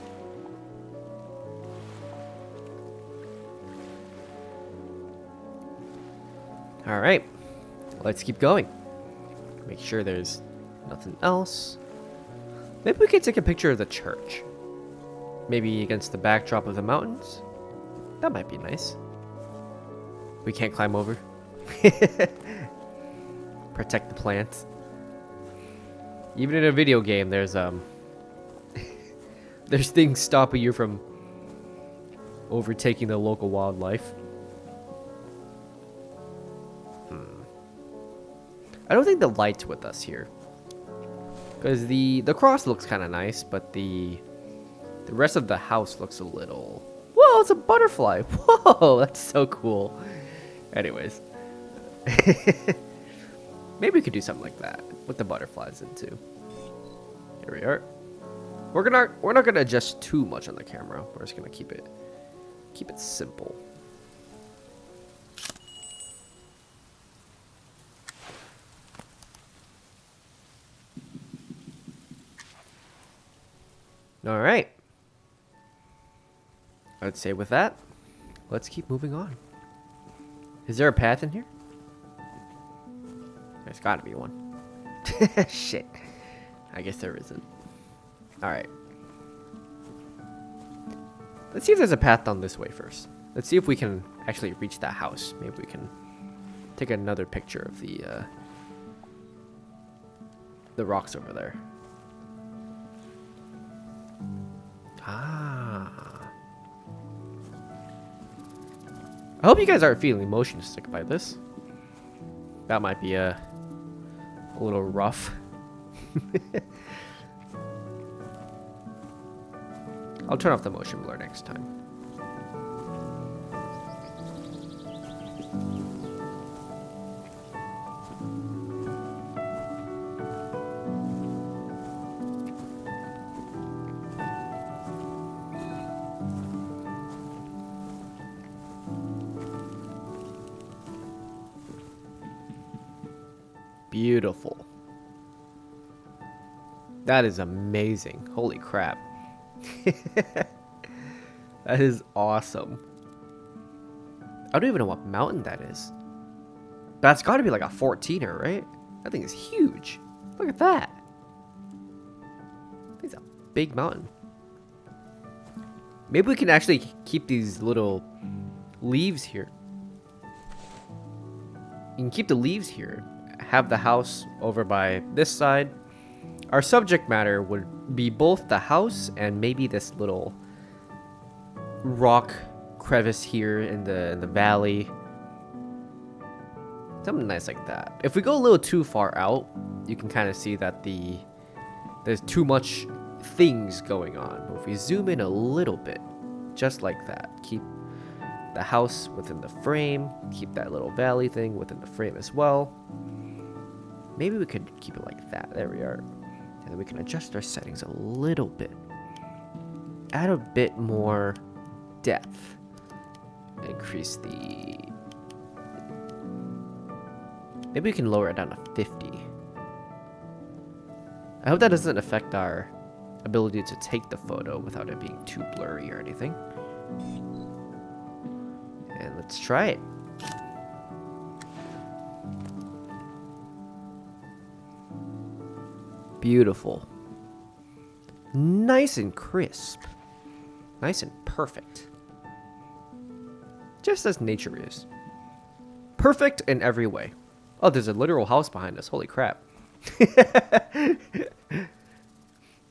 All right, let's keep going. Make sure there's nothing else. Maybe we could take a picture of the church. Maybe against the backdrop of the mountains. That might be nice. We can't climb over. Protect the plants. Even in a video game, there's there's things stopping you from overtaking the local wildlife. I don't think the light's with us here, because the cross looks kind of nice, but the rest of the house looks a little. Whoa, it's a butterfly! Whoa, that's so cool. Anyways, maybe we could do something like that with the butterflies in too. Here we are. We're not gonna adjust too much on the camera. We're just gonna keep it simple. All right. I'd say with that, let's keep moving on. Is there a path in here? There's gotta be one. Shit. I guess there isn't. All right. Let's see if there's a path down this way first. Let's see if we can actually reach that house. Maybe we can take another picture of the rocks over there. Ah. I hope you guys aren't feeling motion sick by this. That might be a little rough. I'll turn off the motion blur next time. Beautiful. That is amazing. Holy crap. That is awesome. I don't even know what mountain that is. That's got to be like a 14er, right? That thing is huge. Look at that. It's a big mountain. Maybe we can actually keep these little leaves here. You can keep the leaves here. Have the house over by this side. Our subject matter would be both the house and maybe this little rock crevice here in the valley. Something nice like that. If we go a little too far out, you can kind of see that there's too much things going on. But if we zoom in a little bit, just like that, keep the house within the frame, keep that little valley thing within the frame as well. Maybe we could keep it like that. There we are. And then we can adjust our settings a little bit. Add a bit more depth. Increase the... Maybe we can lower it down to 50. I hope that doesn't affect our ability to take the photo without it being too blurry or anything. And let's try it. Beautiful. Nice and crisp. Nice and perfect. Just as nature is. Perfect in every way. Oh, there's a literal house behind us. Holy crap.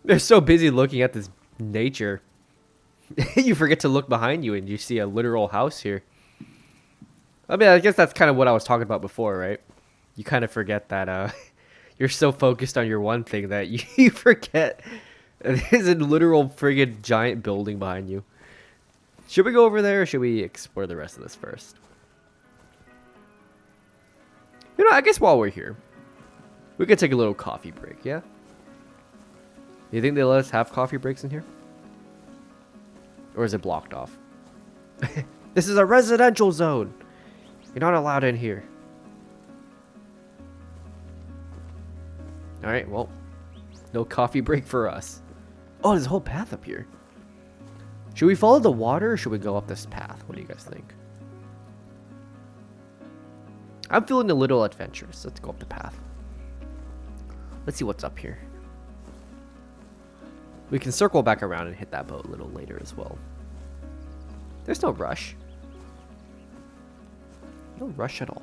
They're so busy looking at this nature. You forget to look behind you and you see a literal house here. I mean, I guess that's kind of what I was talking about before, right? You kind of forget that you're so focused on your one thing that you forget there's a literal friggin' giant building behind you. Should we go over there or should we explore the rest of this first? You know, I guess while we're here, we could take a little coffee break, yeah? You think they let us have coffee breaks in here? Or is it blocked off? This is a residential zone. You're not allowed in here. Alright, well, no coffee break for us. Oh, there's a whole path up here. Should we follow the water or should we go up this path? What do you guys think? I'm feeling a little adventurous. Let's go up the path. Let's see what's up here. We can circle back around and hit that boat a little later as well. There's no rush. No rush at all.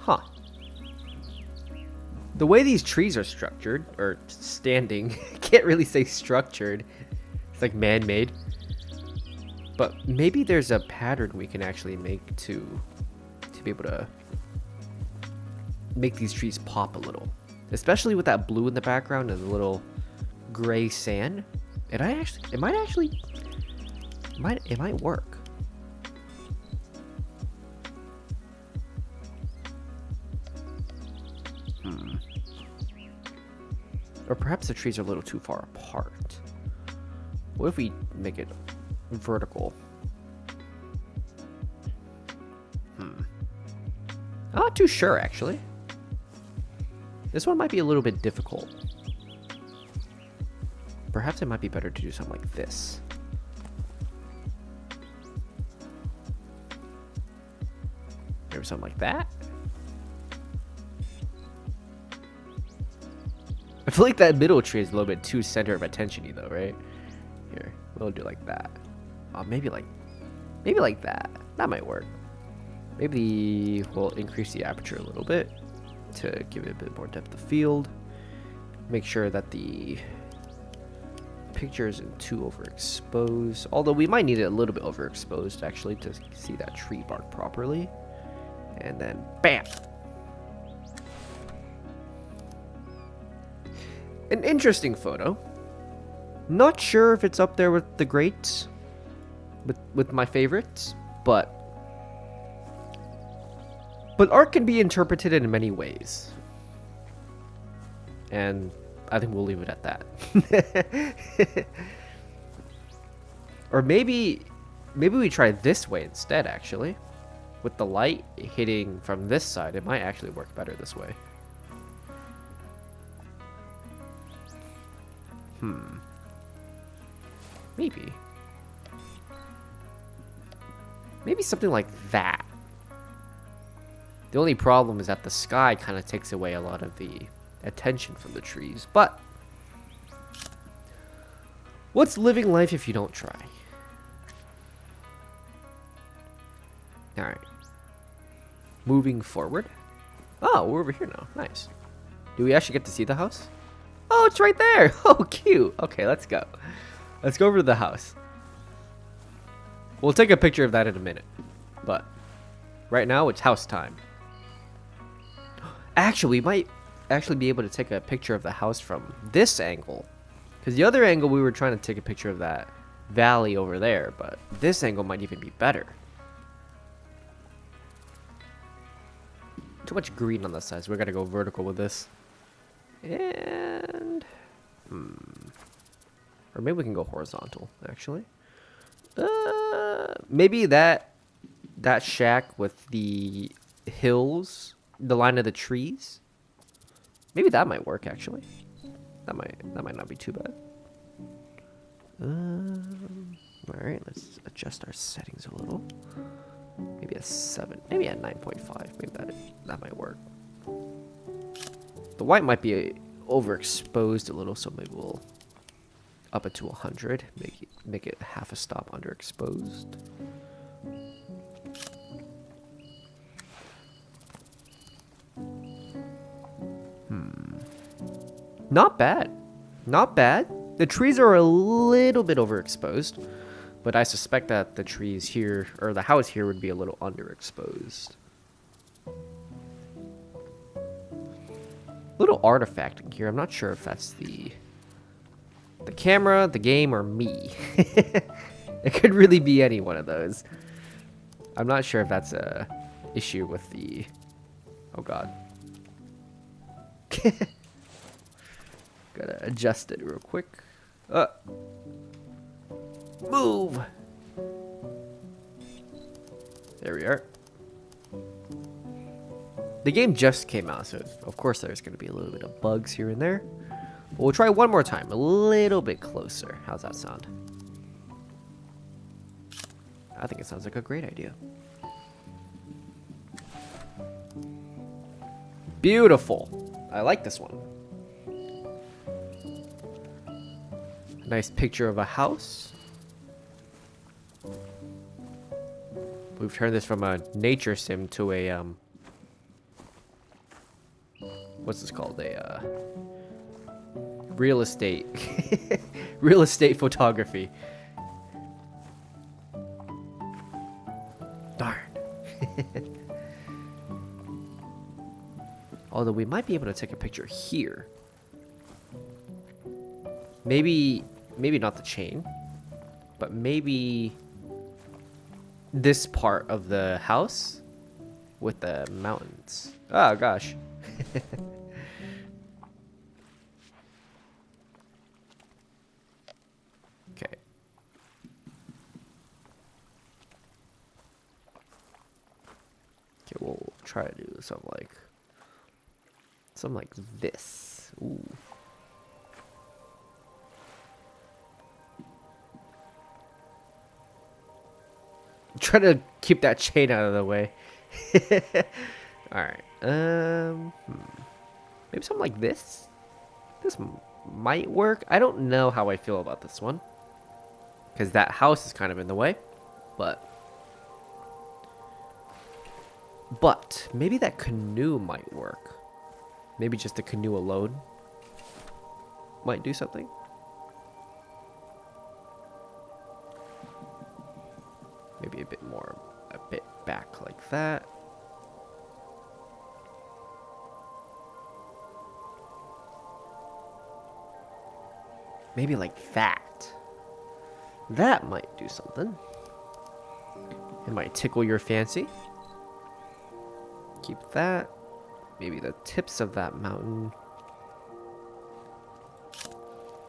Huh. The way these trees are structured, or standing, I can't really say structured. It's like man-made. But maybe there's a pattern we can actually make to be able to make these trees pop a little. Especially with that blue in the background and the little gray sand. It might work. Or perhaps the trees are a little too far apart. What if we make it vertical? I'm not too sure, actually. This one might be a little bit difficult. Perhaps it might be better to do something like this. Maybe something like that. I feel like that middle tree is a little bit too center of attention-y though, right? Here, we'll do like that. Maybe like that. That might work. Maybe we'll increase the aperture a little bit to give it a bit more depth of field. Make sure that the picture isn't too overexposed. Although we might need it a little bit overexposed actually to see that tree bark properly. And then bam! An interesting photo. Not sure if it's up there with the greats, with my favorites, but art can be interpreted in many ways. And I think we'll leave it at that. Or maybe we try this way instead, actually. with the light hitting from this side, it might actually work better this way. Maybe. Maybe something like that. The only problem is that the sky kind of takes away a lot of the attention from the trees. But what's living life if you don't try? Alright. Moving forward. Oh, we're over here now. Nice. Do we actually get to see the house? Oh, it's right there. Oh, cute. Okay, let's go. Let's go over to the house. We'll take a picture of that in a minute. But right now, it's house time. Actually, we might actually be able to take a picture of the house from this angle. Because the other angle, we were trying to take a picture of that valley over there. But this angle might even be better. Too much green on the sides. We're going to go vertical with this. And... Or maybe we can go horizontal, actually. Maybe that shack with the hills, the line of the trees. Maybe that might work, actually. That might not be too bad. All right, let's adjust our settings a little. Maybe a 7, maybe a 9.5. Maybe that might work. The white might be overexposed a little, so maybe we'll up it to 100. Make it half a stop underexposed. Not bad. Not bad. The trees are a little bit overexposed, but I suspect that the trees here, or the house here, would be a little underexposed. Little artifact in here. I'm not sure if that's the camera, the game, or me. It could really be any one of those. I'm not sure if that's a issue with the... Oh god. Gotta adjust it real quick. Move! There we are. The game just came out, so of course there's going to be a little bit of bugs here and there. But we'll try one more time, a little bit closer. How's that sound? I think it sounds like a great idea. Beautiful. I like this one. Nice picture of a house. We've turned this from a nature sim to a what's this called? A real estate real estate photography. Darn. Although we might be able to take a picture here. Maybe not the chain, but maybe this part of the house with the mountains. Oh gosh. Okay. Okay, we'll try to do something like this. Ooh. Try to keep that chain out of the way. All right. Maybe something like this. This might work. I don't know how I feel about this one, because that house is kind of in the way. But maybe that canoe might work. Maybe just the canoe alone might do something. Maybe a bit back like that. Maybe like that. That might do something. It might tickle your fancy. Keep that. Maybe the tips of that mountain.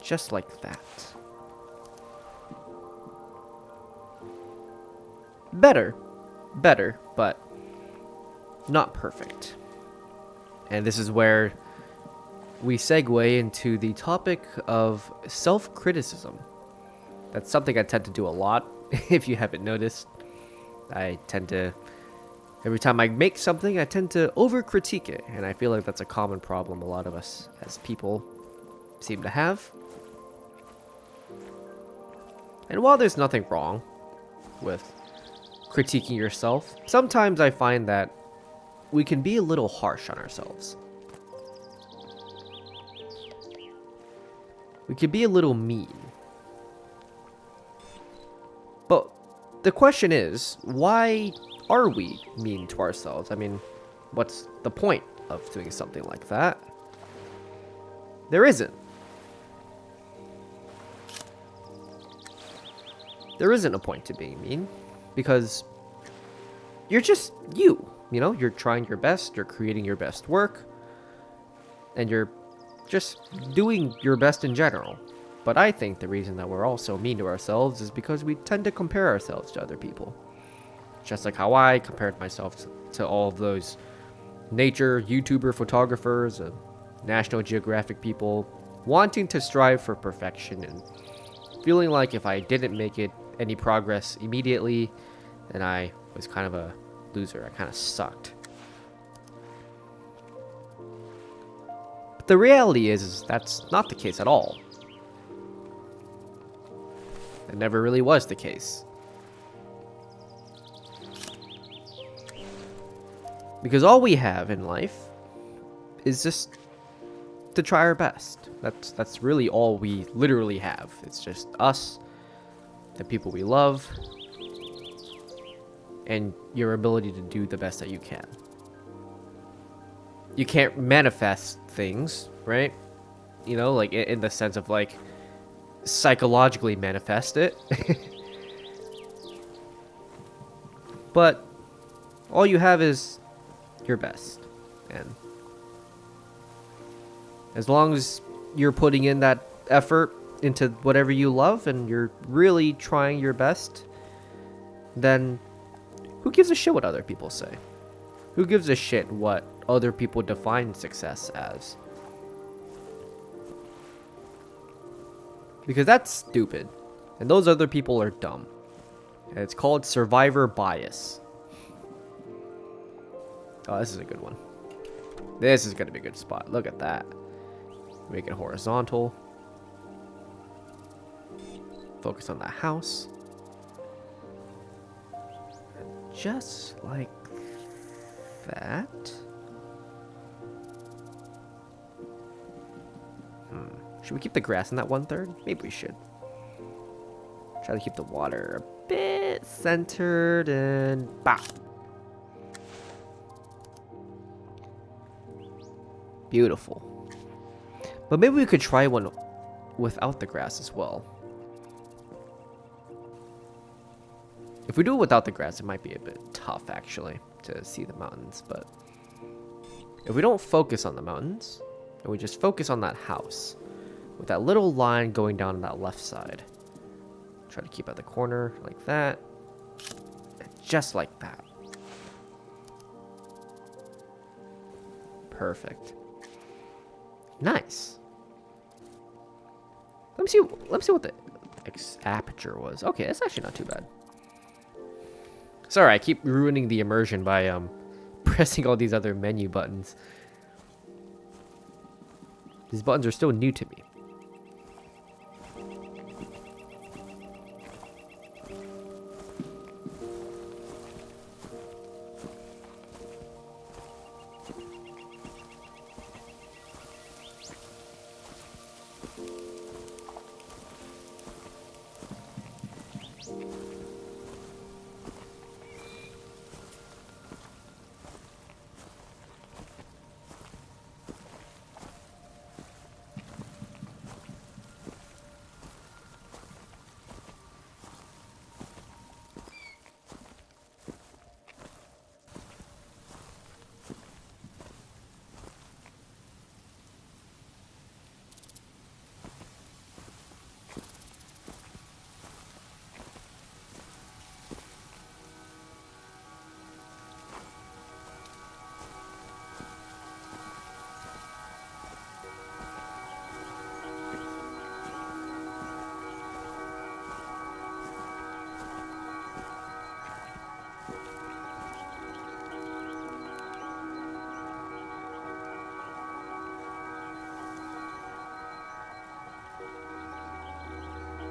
Just like that. Better, but not perfect. And this is where we segue into the topic of self-criticism. That's something I tend to do a lot, if you haven't noticed. I tend to, every time I make something, I tend to over-critique it. And I feel like that's a common problem a lot of us as people seem to have. And while there's nothing wrong with critiquing yourself, sometimes I find that we can be a little harsh on ourselves. We can be a little mean. But the question is, why are we mean to ourselves? I mean, what's the point of doing something like that? There isn't. There isn't a point to being mean, because you're just you. You know, you're trying your best, you're creating your best work, and you're just doing your best in general. But I think the reason that we're all so mean to ourselves is because we tend to compare ourselves to other people. Just like how I compared myself to all of those nature YouTuber photographers and National Geographic people, wanting to strive for perfection and feeling like if I didn't make any progress immediately, then I was kind of a loser. I kind of sucked. But the reality is that's not the case at all. It never really was the case. Because all we have in life is just to try our best. That's really all we literally have. It's just us, the people we love, and your ability to do the best that you can. You can't manifest things, right? You know, like in the sense of like psychologically manifest it. But all you have is your best. And as long as you're putting in that effort into whatever you love and you're really trying your best, then who gives a shit what other people say? Who gives a shit what other people define success as? Because that's stupid. And those other people are dumb. And it's called survivor bias. Oh, this is a good one. This is going to be a good spot. Look at that. Make it horizontal. Focus on the house. Just like that. Should we keep the grass in that 1/3? Maybe we should. Try to keep the water a bit centered and bah. Beautiful. But maybe we could try one without the grass as well. If we do it without the grass, it might be a bit tough actually to see the mountains, but if we don't focus on the mountains and we just focus on that house with that little line going down on that left side, try to keep at the corner like that, and just like that. Perfect. Nice. Let me see what the aperture was. Okay, that's actually not too bad. Sorry, I keep ruining the immersion by pressing all these other menu buttons. These buttons are still new to me.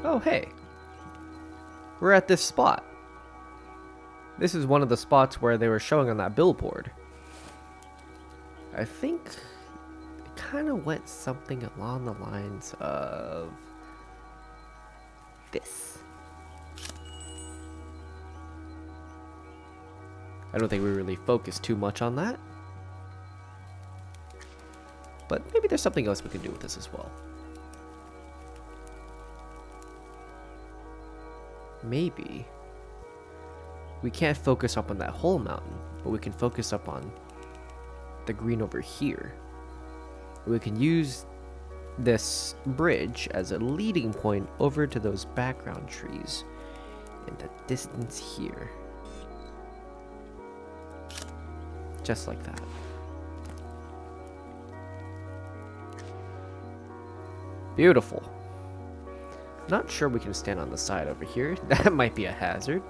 Oh, hey. We're at this spot. This is one of the spots where they were showing on that billboard. I think it kind of went something along the lines of this. I don't think we really focused too much on that. But maybe there's something else we can do with this as well. Maybe we can't focus up on that whole mountain, but we can focus up on the green over here. We can use this bridge as a leading point over to those background trees in the distance here. Just like that. Beautiful. Not sure we can stand on the side over here. That might be a hazard.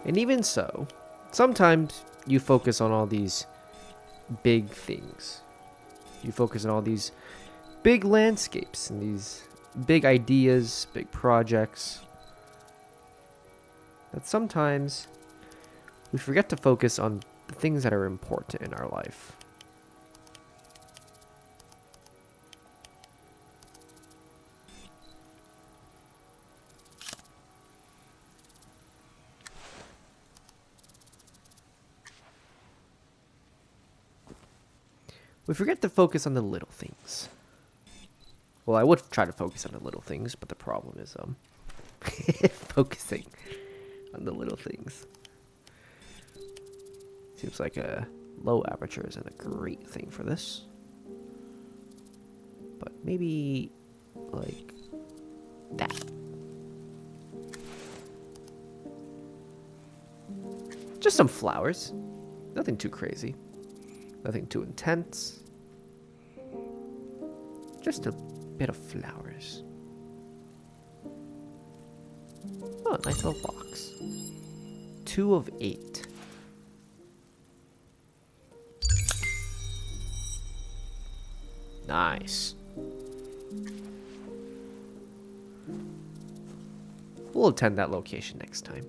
And even so, sometimes you focus on all these big things. You focus on all these big landscapes and these big ideas, big projects. But sometimes we forget to focus on the things that are important in our life. We forget to focus on the little things. Well, I would try to focus on the little things, but the problem is, focusing on the little things. Seems like a low aperture isn't a great thing for this. But maybe, like, that. Just some flowers. Nothing too crazy. Nothing too intense. Just a bit of flowers. Oh, nice little box. 2 of 8. Nice. We'll attend that location next time.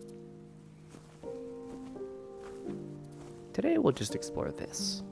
Today we'll just explore this.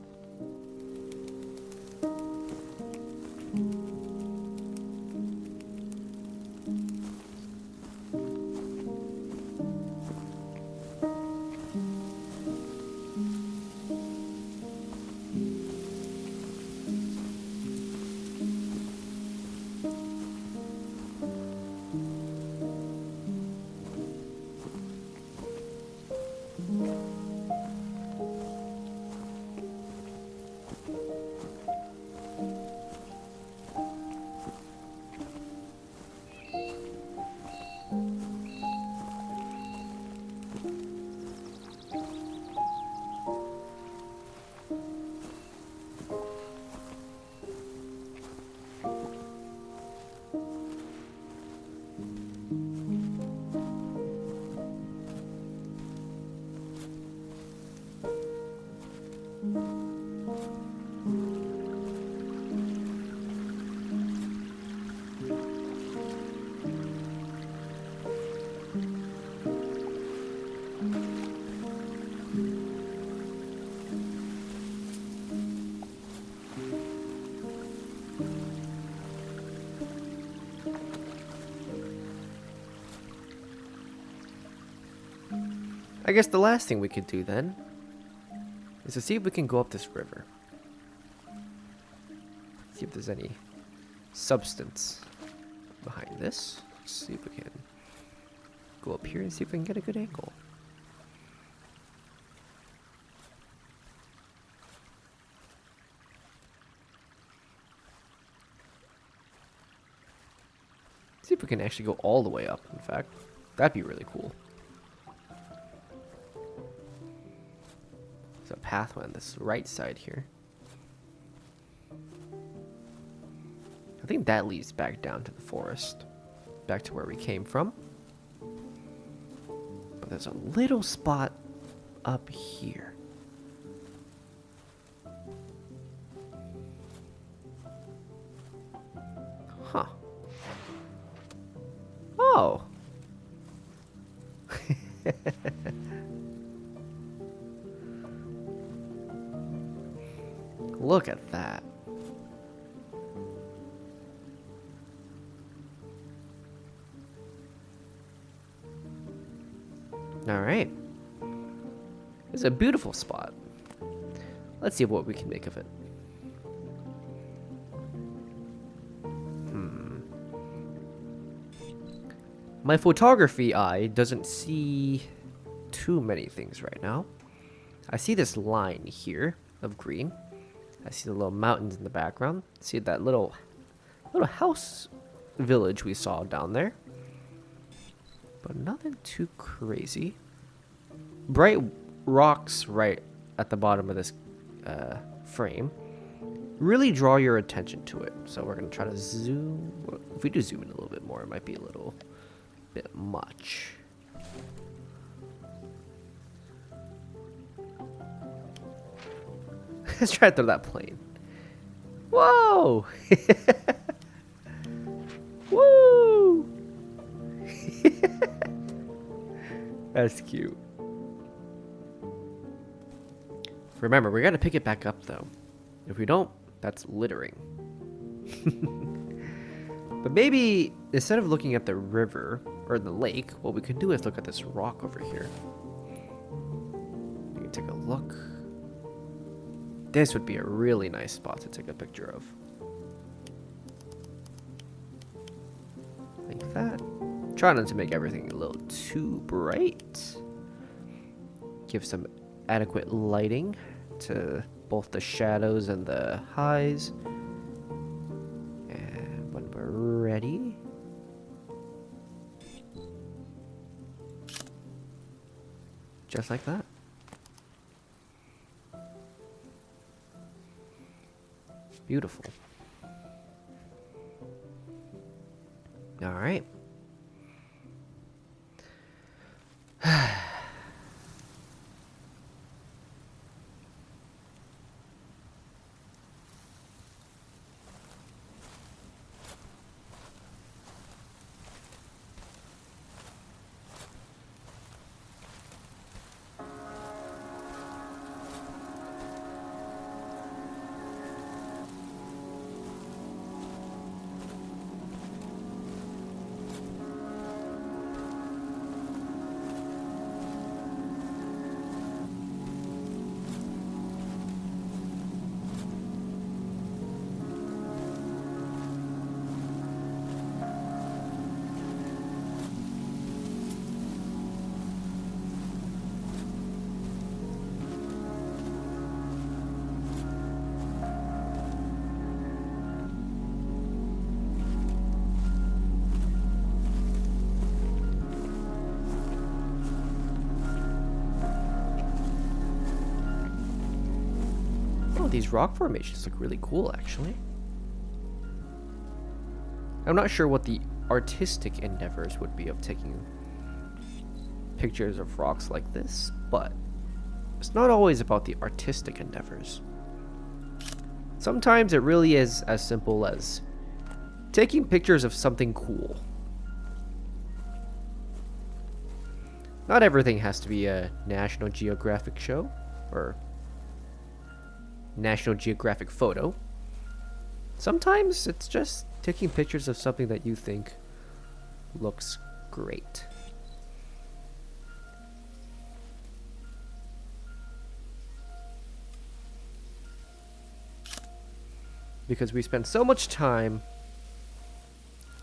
I guess the last thing we could do then is to see if we can go up this river. See if there's any substance behind this. Let's see if we can go up here and see if we can get a good angle. See if we can actually go all the way up, in fact. That'd be really cool. There's a pathway on this right side here. I think that leads back down to the forest. Back to where we came from. But there's a little spot up here. Huh. Oh. Look at that. All right. It's a beautiful spot. Let's see what we can make of it. My photography eye doesn't see too many things right now. I see this line here of green. I see the little mountains in the background. See that little house village we saw down there. But nothing too crazy. Bright rocks right at the bottom of this frame really draw your attention to it. So we're going to try to zoom. If we do zoom in a little bit more, it might be a little bit much. Let's try to throw that plane. Whoa! Woo! That's cute. Remember, we gotta pick it back up though. If we don't, that's littering. But maybe instead of looking at the river or the lake, what we can do is look at this rock over here. You can take a look. This would be a really nice spot to take a picture of. Like that. Try not to make everything a little too bright. Give some adequate lighting to both the shadows and the highs. And when we're ready, just like that. Beautiful. All right. These rock formations look really cool, actually. I'm not sure what the artistic endeavors would be of taking pictures of rocks like this, but it's not always about the artistic endeavors. Sometimes it really is as simple as taking pictures of something cool. Not everything has to be a National Geographic show or National Geographic photo. Sometimes it's just taking pictures of something that you think looks great. because we spend so much time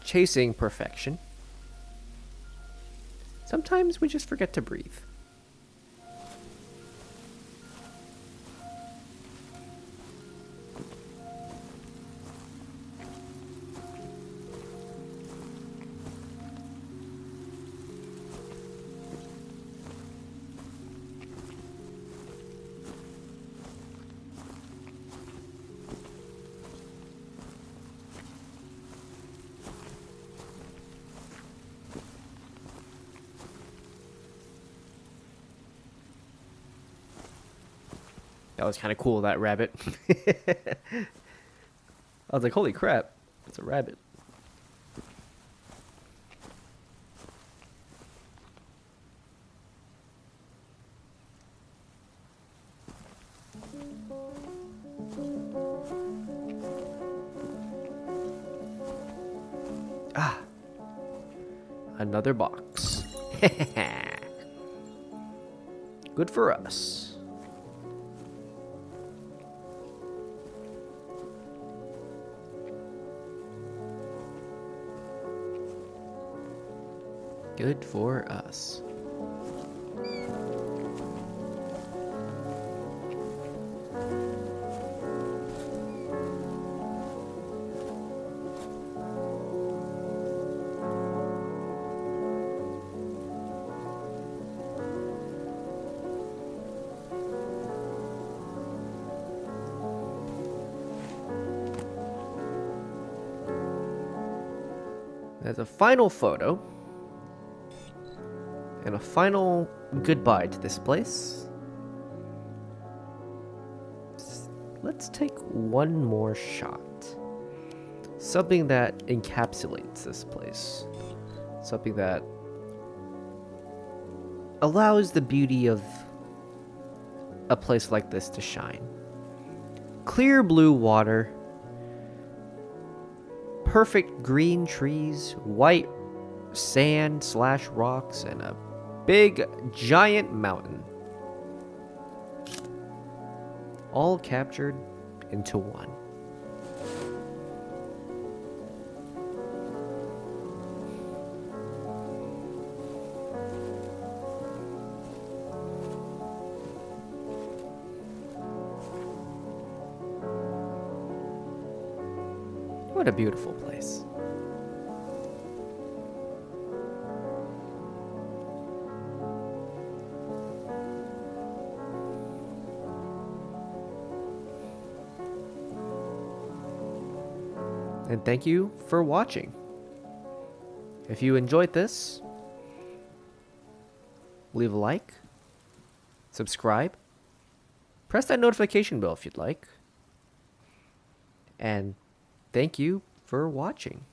chasing perfection. Sometimes we just forget to breathe. That was kind of cool, that rabbit. I was like, holy crap, it's a rabbit. Ah, another box. Good for us. Good for us. There's a final photo. And a final goodbye to this place. Let's take one more shot. Something that encapsulates this place. Something that allows the beauty of a place like this to shine. Clear blue water. Perfect green trees. White sand / rocks. And a big giant mountain. All captured into one. What a beautiful place. And thank you for watching. If you enjoyed this, leave a like, subscribe, press that notification bell if you'd like, and thank you for watching.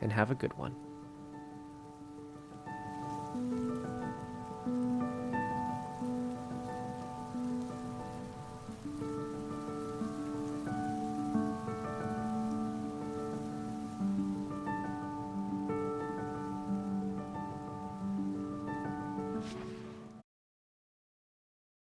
And have a good one.